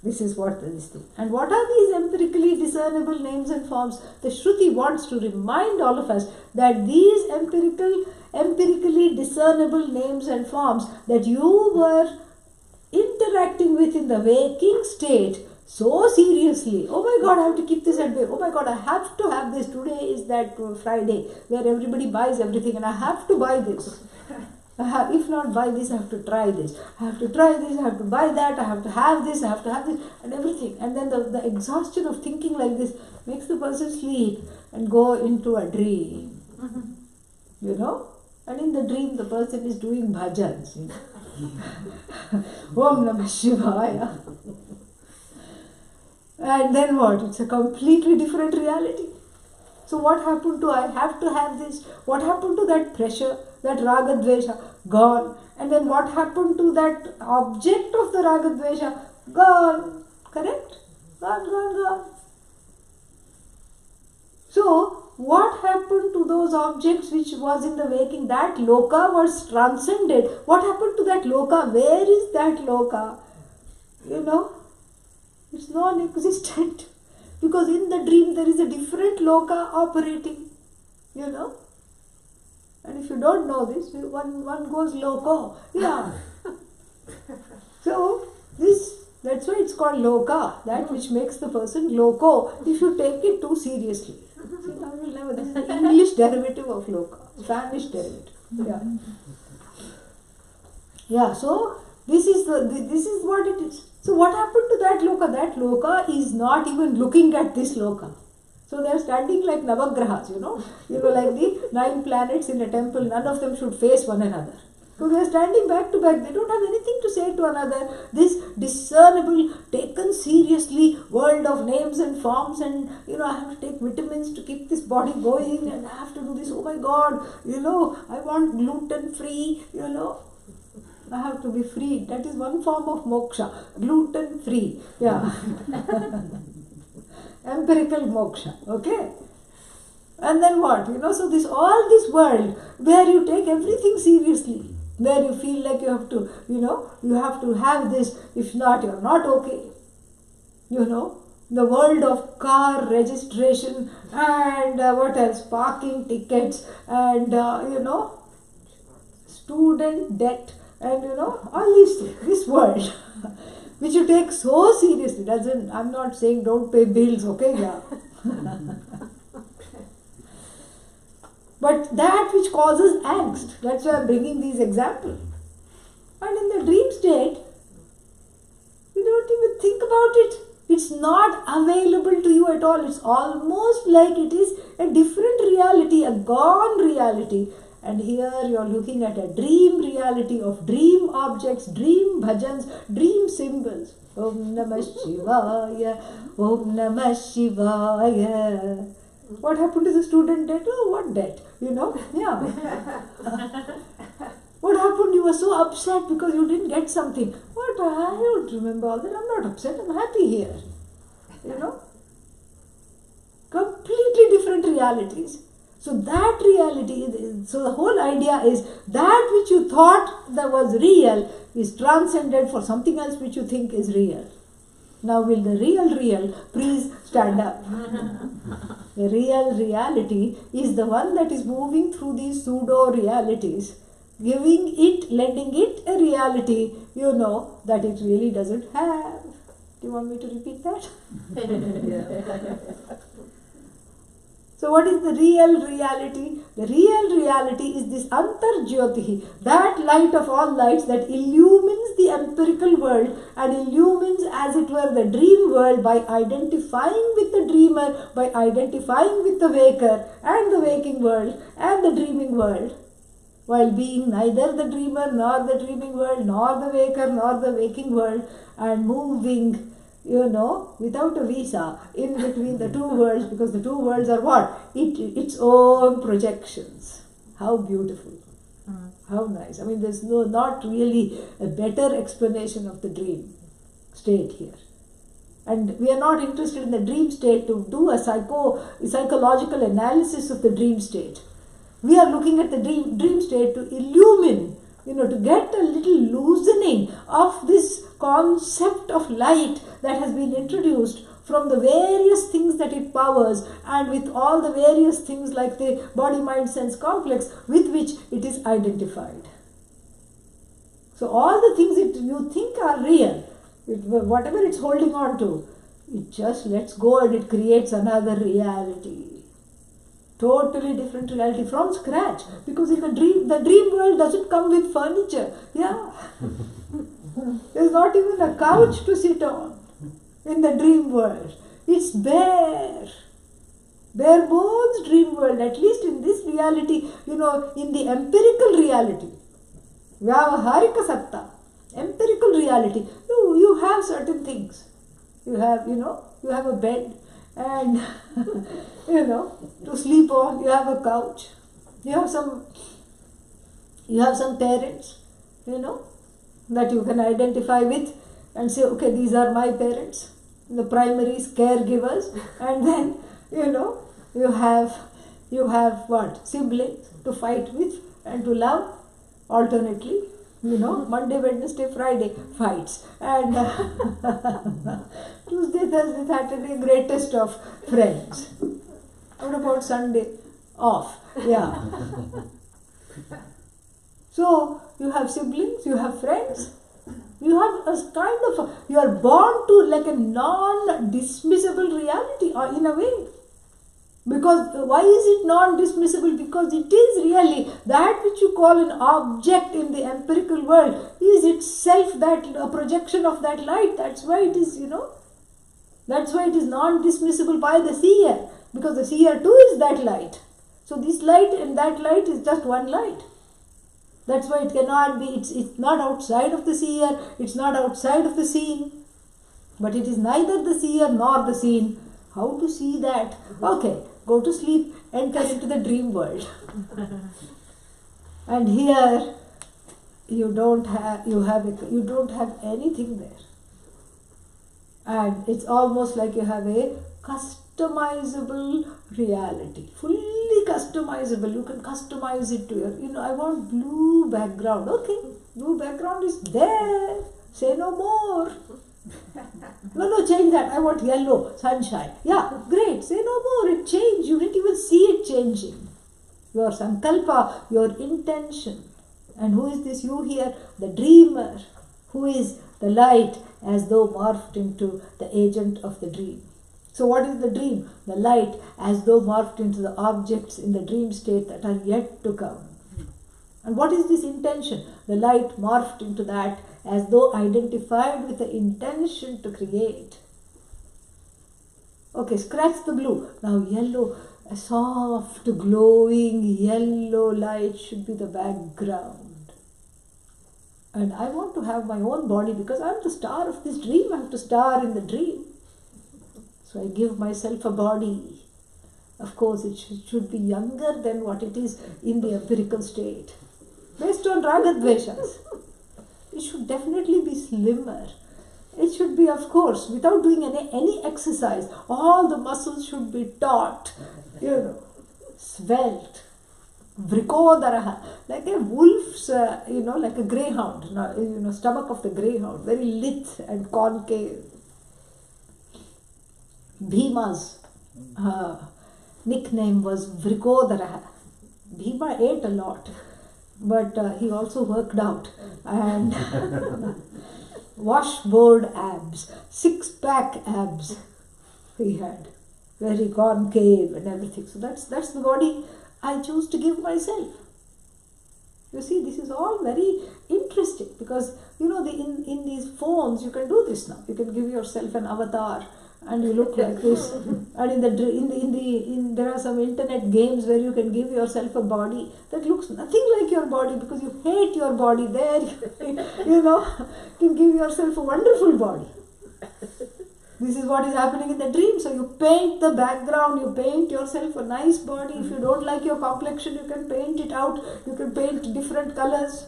This is what this thing. And what are these empirically discernible names and forms? The Shruti wants to remind all of us that these empirically discernible names and forms that you were interacting with in the waking state so seriously. Oh my God, I have to keep this at bay. Oh my God, I have to have this. Today is that Friday where everybody buys everything and I have to buy this. If not buy this, I have to try this. I have to try this, I have to buy that, I have to have this, I have to have this, and everything. And then the exhaustion of thinking like this makes the person sleep and go into a dream. You know? And in the dream, the person is doing bhajans. You know? Om Namah Shivaya. And then what? It's a completely different reality. So what happened to I have to have this? What happened to that pressure, that raga dvesha? Gone. And then what happened to that object of the raga dvesha? Gone. Correct? Gone. So what happened to those objects which was in the waking? That loka was transcended. What happened to that loka? Where is that loka? You know? It's non-existent. Because in the dream there is a different loka operating, you know. And if you don't know this, one goes loco. Yeah. So that's why it's called loka, that which makes the person loco if you take it too seriously. See, now you'll never, this is the English derivative of loka, Spanish derivative. Yeah. Yeah, so this is what it is. So what happened to that loka? That loka is not even looking at this loka. So they are standing like navagrahas, you know, like the 9 planets in a temple. None of them should face one another. So they are standing back to back. They don't have anything to say to another. This discernible, taken seriously world of names and forms, and I have to take vitamins to keep this body going, and I have to do this. Oh my God, I want gluten free. I have to be free. That is one form of moksha. Gluten free. Yeah. Empirical moksha. Okay. And then what? So all this world where you take everything seriously, where you feel like you have to, you have to have this. If not, you're not okay. The world of car registration and what else? Parking tickets and, student debt. And all these things, this world, which you take so seriously, I'm not saying don't pay bills, okay, yeah. But that which causes angst, that's why I'm bringing these examples. And in the dream state, you don't even think about it. It's not available to you at all. It's almost like it is a different reality, a gone reality. And here you are looking at a dream reality of dream objects, dream bhajans, dream symbols. Om Namah Shivaya, Om Namah Shivaya. What happened to the student debt? Oh, what debt? Yeah. What happened? You were so upset because you didn't get something. What? I don't remember all that. I'm not upset. I'm happy here. Completely different realities. So that reality, so the whole idea is that which you thought that was real is transcended for something else which you think is real. Now will the real please stand up? The real reality is the one that is moving through these pseudo realities, giving it, lending it a reality, that it really doesn't have. Do you want me to repeat that? So what is the real reality? The real reality is this Antar-Jyotihi, that light of all lights that illumines the empirical world and illumines, as it were, the dream world by identifying with the dreamer, by identifying with the waker and the waking world and the dreaming world, while being neither the dreamer nor the dreaming world nor the waker nor the waking world, and moving without a visa in between the two worlds, because the two worlds are what? Its own projections. How beautiful. How nice. I mean, there's not really a better explanation of the dream state here. And we are not interested in the dream state to do a psychological analysis of the dream state. We are looking at the dream state to illumine, to get a little loosening of this concept of light that has been introduced from the various things that it powers, and with all the various things like the body-mind-sense complex with which it is identified. So all the things you think are real, whatever it's holding on to, It just lets go and it creates another reality. Totally different reality from scratch. Because in the dream world doesn't come with furniture. Yeah. There's not even a couch to sit on in the dream world. It's bare. Bare bones dream world, at least in this reality, in the empirical reality. Vyavaharika satta. Empirical reality. You have certain things. You have, you have a bed and, to sleep on. You have a couch. You have some parents, that you can identify with and say, okay, these are my parents. The primary caregivers. And then, you have what? Siblings to fight with and to love alternately. Monday, Wednesday, Friday fights, and Tuesday, Thursday, Saturday, greatest of friends. What about Sunday? Off. Yeah. So you have siblings, you have friends, you have a kind of you are born to like a non-dismissible reality, or in a way. Because why is it non-dismissible? Because it is really that which you call an object in the empirical world is itself that a projection of that light. That's why it is, that's why it is non-dismissible by the seer. Because the seer too is that light. So this light and that light is just one light. That's why it cannot be, it's not outside of the seer, it's not outside of the seen. But it is neither the seer nor the seen. How to see that? Okay, go to sleep, enter into the dream world. And here you don't have anything there. And it's almost like you have a customizable reality, fully customizable. You can customize it to your, I want blue background. Okay, blue background is there. Say no more. No, change that. I want yellow, sunshine. Yeah, great. Say no more. It changed. You didn't even see it changing. Your sankalpa, your intention. And who is this you here? The dreamer. Who is the light as though morphed into the agent of the dream. So what is the dream? The light as though morphed into the objects in the dream state that are yet to come. And what is this intention? The light morphed into that as though identified with the intention to create. Okay, scratch the blue. Now yellow, a soft, glowing yellow light should be the background. And I want to have my own body because I'm the star of this dream. I have to star in the dream. So I give myself a body. Of course, it should be younger than what it is in the empirical state. Based on ragadveshas. It should definitely be slimmer. It should be, of course, without doing any exercise. All the muscles should be taut, svelte, vrikodaraha, like a wolf's, like a greyhound, stomach of the greyhound, very lithe and concave. Bhima's nickname was vrikodaraha. Bhima ate a lot. But he also worked out and washboard abs, six-pack abs he had, very concave and everything. So that's the body I choose to give myself. You see, this is all very interesting because in these phones you can do this now. You can give yourself an avatar. And you look like this. And there are some internet games where you can give yourself a body that looks nothing like your body because you hate your body. There, you can give yourself a wonderful body. This is what is happening in the dream. So you paint the background, you paint yourself a nice body. If you don't like your complexion, you can paint it out. You can paint different colors.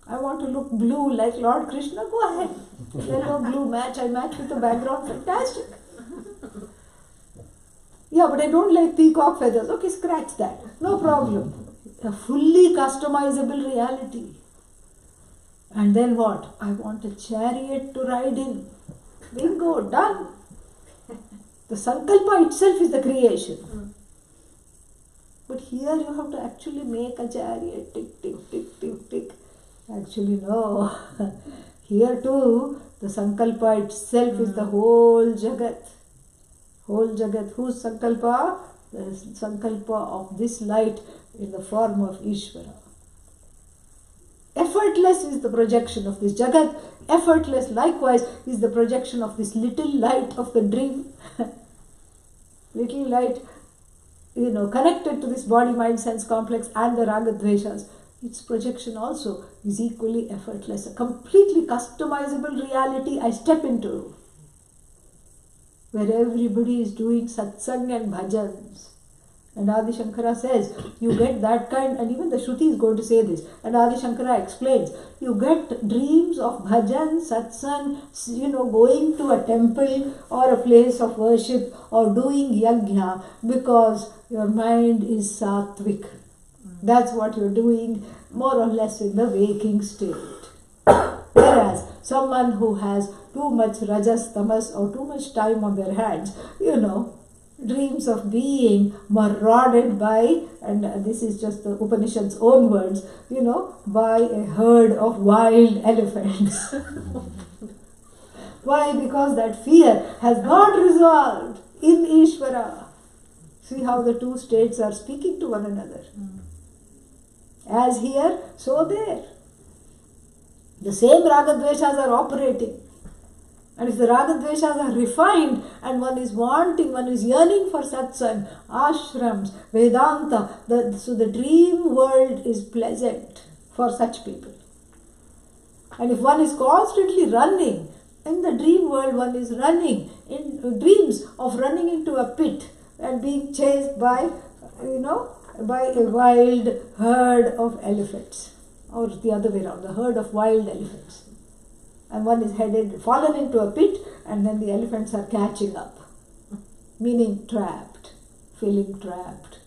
I want to look blue like Lord Krishna, go ahead. Yellow, blue match, I match with the background, fantastic. Yeah, but I don't like peacock feathers. Okay, scratch that. No problem. A fully customizable reality. And then what? I want a chariot to ride in. Bingo, done. The sankalpa itself is the creation. But here you have to actually make a chariot. Tick, tick, tick, tick, tick. Actually, no. Here too, the sankalpa itself is the whole jagat. Whole jagat. Whose sankalpa? The sankalpa of this light in the form of Ishvara. Effortless is the projection of this jagat. Effortless likewise is the projection of this little light of the dream. Little light, connected to this body, mind, sense complex and the raga dveshas. Its projection also is equally effortless. A completely customizable reality I step into, where everybody is doing satsang and bhajans. And Adi Shankara says, you get that kind, and even the Shruti is going to say this, and Adi Shankara explains, you get dreams of bhajan, satsang, going to a temple or a place of worship or doing yajna because your mind is sattvic. That's what you're doing more or less in the waking state. Whereas someone who has too much rajas, tamas or too much time on their hands, dreams of being marauded by, and this is just the Upanishad's own words, by a herd of wild elephants. Why? Because that fear has not resolved in Ishvara. See how the two states are speaking to one another. As here, so there. The same raga dveshas are operating. And if the raga dveshas are refined and one is wanting, one is yearning for satsang, ashrams, Vedanta, so the dream world is pleasant for such people. And if one is constantly running, in the dream world one is running, in dreams of running into a pit and being chased by a wild herd of elephants. Or the other way around, the herd of wild elephants. And one is fallen into a pit, and then the elephants are catching up. Meaning trapped, feeling trapped.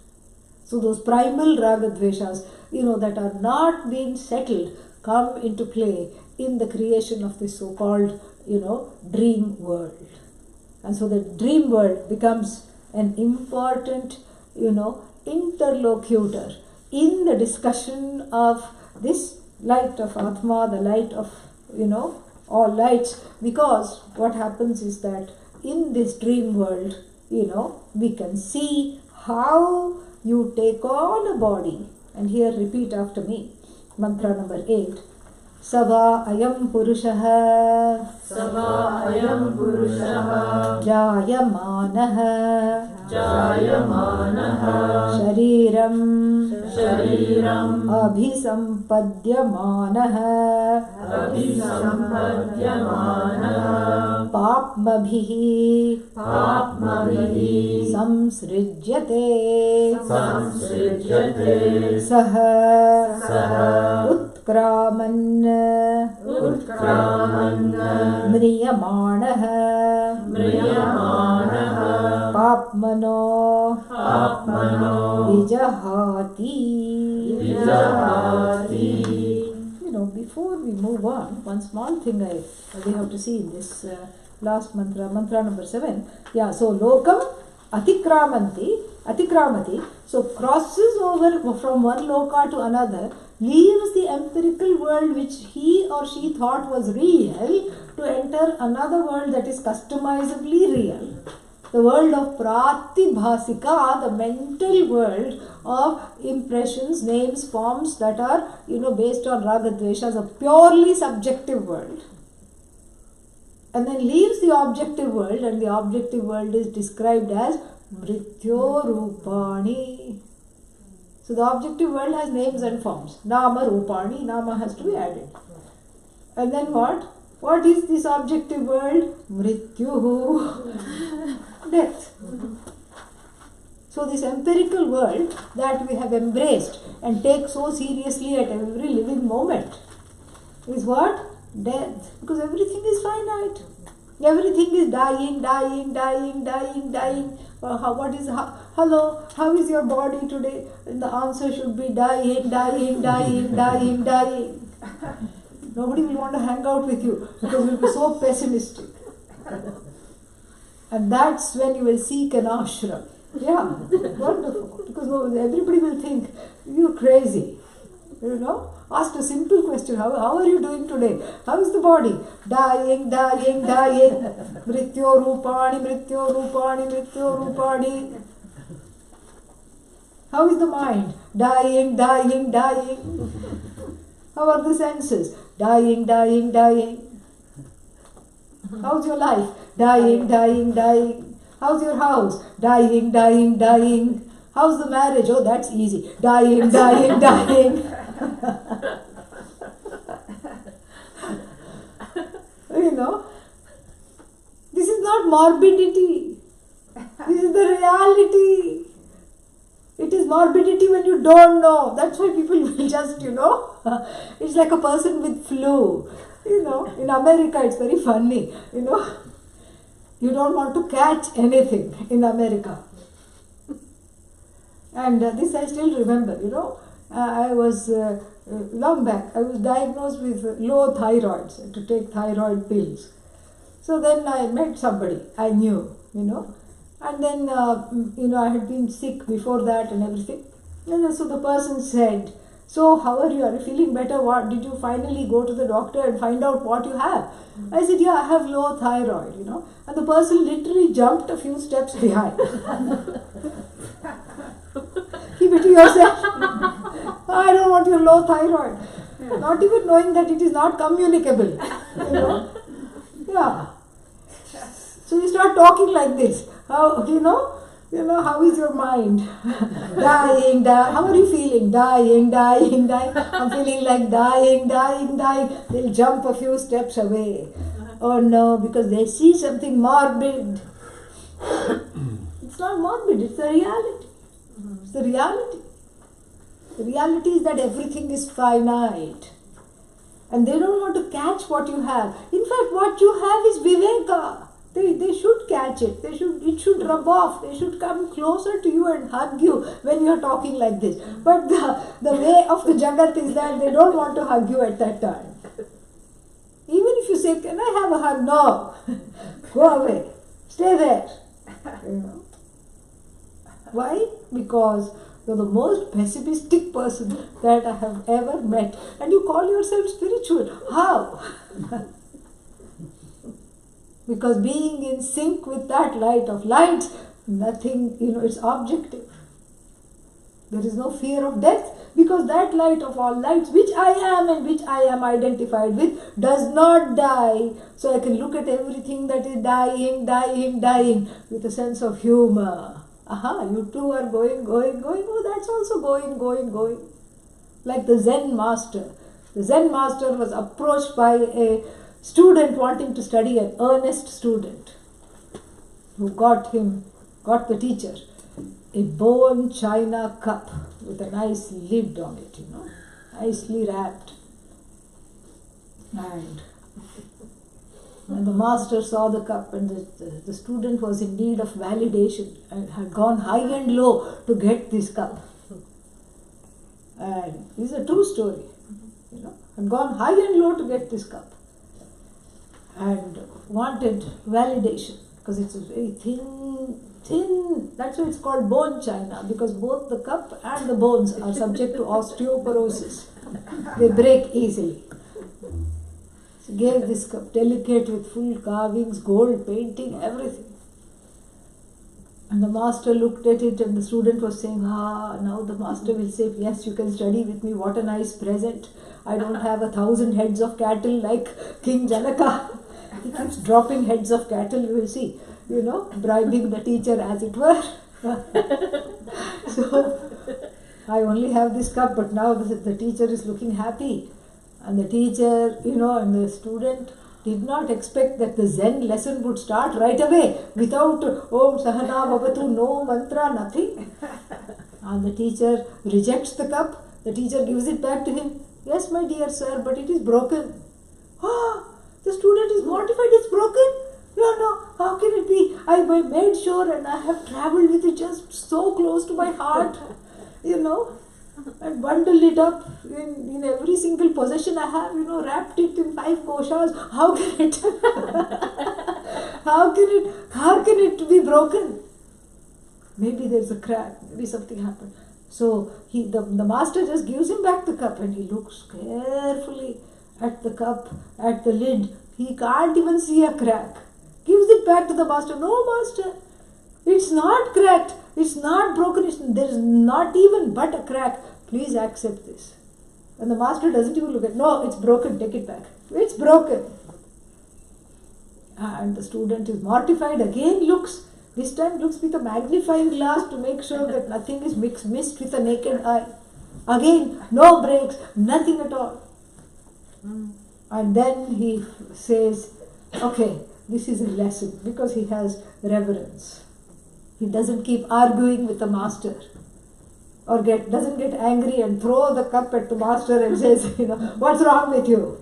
So those primal raga dveshas, that are not being settled, come into play in the creation of this so-called, dream world. And so the dream world becomes an important, interlocutor in the discussion of this light of Atma, the light of, all lights, because what happens is that in this dream world, we can see how you take on a body. And here repeat after me, mantra number 8. Sava ayam purushaha, Sava ayam purushaha, jayamanaha, Jayamanaha, shariram, Shariram, abhisampadhyamanaha, Abhisampadhyamanaha, papmabhihi, Papmavihi, samsrijyate, Samsrijyate, saha, Saha, utkraman, Utkramanna, mriyamanaha, Mriyamanaha, papmano, Papmano, vijahati. Vijahati. Before we move on, one small thing we have to see in this last mantra number 7. Yeah, so lokam atikramati, so crosses over from one loka to another, leaves the empirical world which he or she thought was real to enter another world that is customizably real. The world of pratibhasika, the mental world of impressions, names, forms that are, based on raga dveshas, a purely subjective world. And then leaves the objective world, and the objective world is described as Jyotir-Brāhmaṇa. So the objective world has names and forms. Nama Rupani, Nama has to be added. And then what? What is this objective world? Mrityuhu. Death. So this empirical world that we have embraced and take so seriously at every living moment is what? Death. Because everything is finite. Everything is dying. Hello, how is your body today? And the answer should be dying. Nobody will want to hang out with you because you'll be so pessimistic. And that's when you will seek an ashram. Yeah, wonderful. Because everybody will think you're crazy. Asked a simple question, how are you doing today? How is the body? Dying, dying, dying. Mrityo rupani, mrityo rupani, mrityo rupani. How is the mind? Dying, dying, dying. How are the senses? Dying, dying, dying. How's your life? Dying, dying, dying. How's your house? Dying, dying, dying. How's the marriage? Oh, that's easy. Dying, dying, dying. This is not morbidity. This is the reality. It is morbidity when you don't know. That's why people will just, it's like a person with flu. In America it's very funny, You don't want to catch anything in America. And this I still remember, I was, long back, I was diagnosed with low thyroids, to take thyroid pills. So then I met somebody I knew, and then, I had been sick before that and everything. And so the person said, so how are you? Are you feeling better? What did you finally go to the doctor and find out what you have? I said, yeah, I have low thyroid, And the person literally jumped a few steps behind. Keep it to yourself. I don't want your low thyroid. Not even knowing that it is not communicable. Yeah. So you start talking like this. How, how is your mind? Dying, dying. How are you feeling? Dying, dying, dying. I'm feeling like dying, dying, dying. They'll jump a few steps away. Oh no, because they see something morbid. It's not morbid, it's the reality. It's the reality. The reality is that everything is finite. And they don't want to catch what you have. In fact, what you have is viveka. They should catch it. It should rub off. They should come closer to you and hug you when you are talking like this. But the way of the Jagat is that they don't want to hug you at that time. Even if you say, can I have a hug? No. Go away. Stay there. Why? Because you're the most pessimistic person that I have ever met. And you call yourself spiritual. How? Because being in sync with that light of light, nothing, it's objective. There is no fear of death because that light of all lights, which I am and which I am identified with, does not die. So I can look at everything that is dying, dying, dying with a sense of humor. You too are going. Oh, that's also going. Like the Zen master. The Zen master was approached by a student wanting to study, an earnest student, who got the teacher, a bone china cup with a nice lid on it, nicely wrapped. And when the master saw the cup, and the student was in need of validation and had gone high and low to get this cup. And this is a true story, had gone high and low to get this cup. And wanted validation because it's very thin. That's why it's called bone china, because both the cup and the bones are subject to osteoporosis. They break easily. So gave this cup, delicate with full carvings, gold painting, everything. And the master looked at it, and the student was saying, now the master will say, yes, you can study with me. What a nice present. I don't have 1,000 heads of cattle like King Janaka. He keeps dropping heads of cattle, you will see, bribing the teacher as it were. So, I only have this cup, but now the teacher is looking happy. And the teacher, and the student did not expect that the Zen lesson would start right away without Om Sahana Bhavatu, no mantra, nothing. And the teacher rejects the cup. The teacher gives it back to him. Yes, my dear sir, but it is broken. The student is mortified, it's broken. No, how can it be? I made sure and I have travelled with it just so close to my heart, and bundled it up in every single possession I have, wrapped it in 5 koshas. How can it be broken? Maybe there's a crack, maybe something happened. So the master just gives him back the cup, and he looks carefully at the cup, at the lid. He can't even see a crack. Gives it back to the master. No, master, it's not cracked. It's not broken. There is not even but a crack. Please accept this. And the master doesn't even look at it. No, it's broken. Take it back. It's broken. And the student is mortified. Again looks. This time looks with a magnifying glass to make sure that nothing is missed with a naked eye. Again, no breaks, nothing at all. And then he says, okay, this is a lesson, because he has reverence. He doesn't keep arguing with the master, or doesn't get angry and throw the cup at the master and says, what's wrong with you?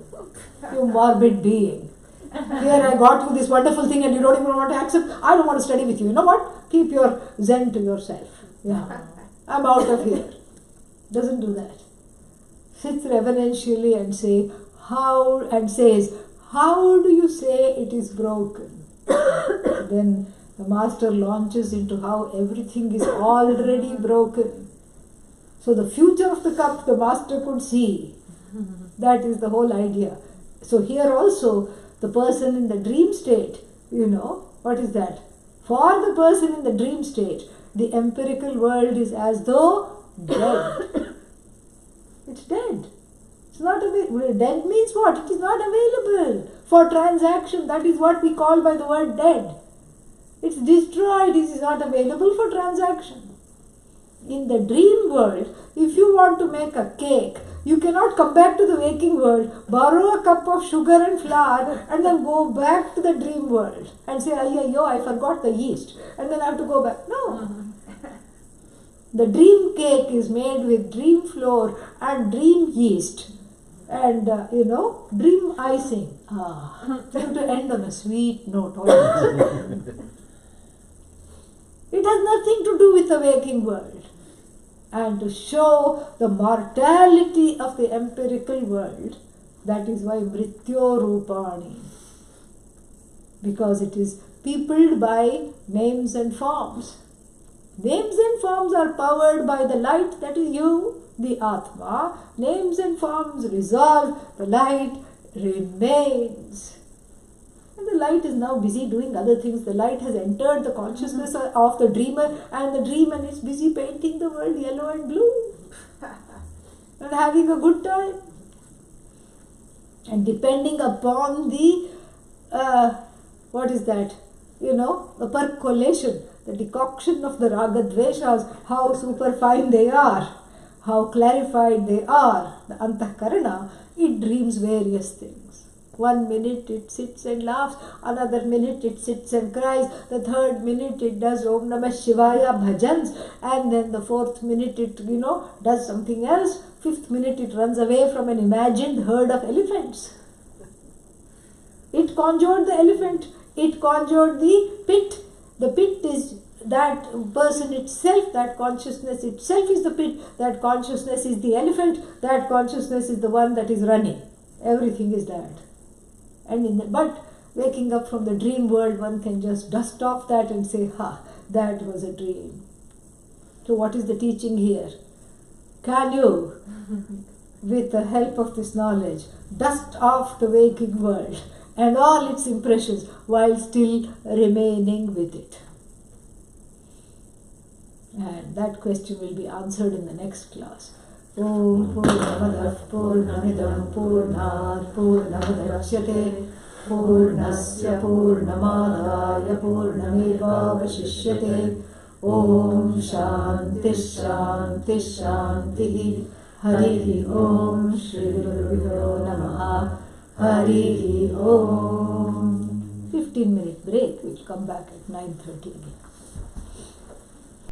You morbid being. Here I got you this wonderful thing and you don't even want to accept. I don't want to study with you. You know what? Keep your zen to yourself. Yeah, I'm out of here. Doesn't do that. Sits reverentially and says, how do you say it is broken? Then the master launches into how everything is already broken. So the future of the cup the master could see. That is the whole idea. So here also, the person in the dream state, what is that? For the person in the dream state, the empirical world is as though dead. It's dead. It's not available. Dead means what? It is not available for transaction. That is what we call by the word dead. It's destroyed. It is not available for transaction. In the dream world, if you want to make a cake, you cannot come back to the waking world, borrow a cup of sugar and flour, and then go back to the dream world and say, I forgot the yeast, and then I have to go back. No. The dream cake is made with dream flour and dream yeast and, dream icing. You have to end on a sweet note. It has nothing to do with the waking world. And to show the mortality of the empirical world, that is why Jyotir-Brāhmaṇa. Because it is peopled by names and forms. Names and forms are powered by the light, that is you, the Atma. Names and forms resolve, the light remains. And the light is now busy doing other things. The light has entered the consciousness of the dreamer, and the dreamer is busy painting the world yellow and blue and having a good time. And depending upon the, the percolation, the decoction of the raga-dveshas, how superfine they are, how clarified they are, the antahkarana, it dreams various things. 1 minute it sits and laughs, another minute it sits and cries, the third minute it does Om Namah Shivaya bhajans, and then the fourth minute it, does something else, fifth minute it runs away from an imagined herd of elephants. It conjured the elephant, it conjured the pit. The pit is that person itself, that consciousness itself is the pit, that consciousness is the elephant, that consciousness is the one that is running. Everything is that. But waking up from the dream world, one can just dust off that and say, that was a dream. So what is the teaching here? Can you, with the help of this knowledge, dust off the waking world and all its impressions while still remaining with it? And that question will be answered in the next class. Om Purnamadaಃ Purnamidam Purnāt Purnamudachyate Purnasya Purnamadaya Purnamevavashishyate. Om Shanti Shanti Shanti. Hari Om Shri Gurubhyo Namaha. Hari Om. 15-minute break. We'll come back at 9:30 again.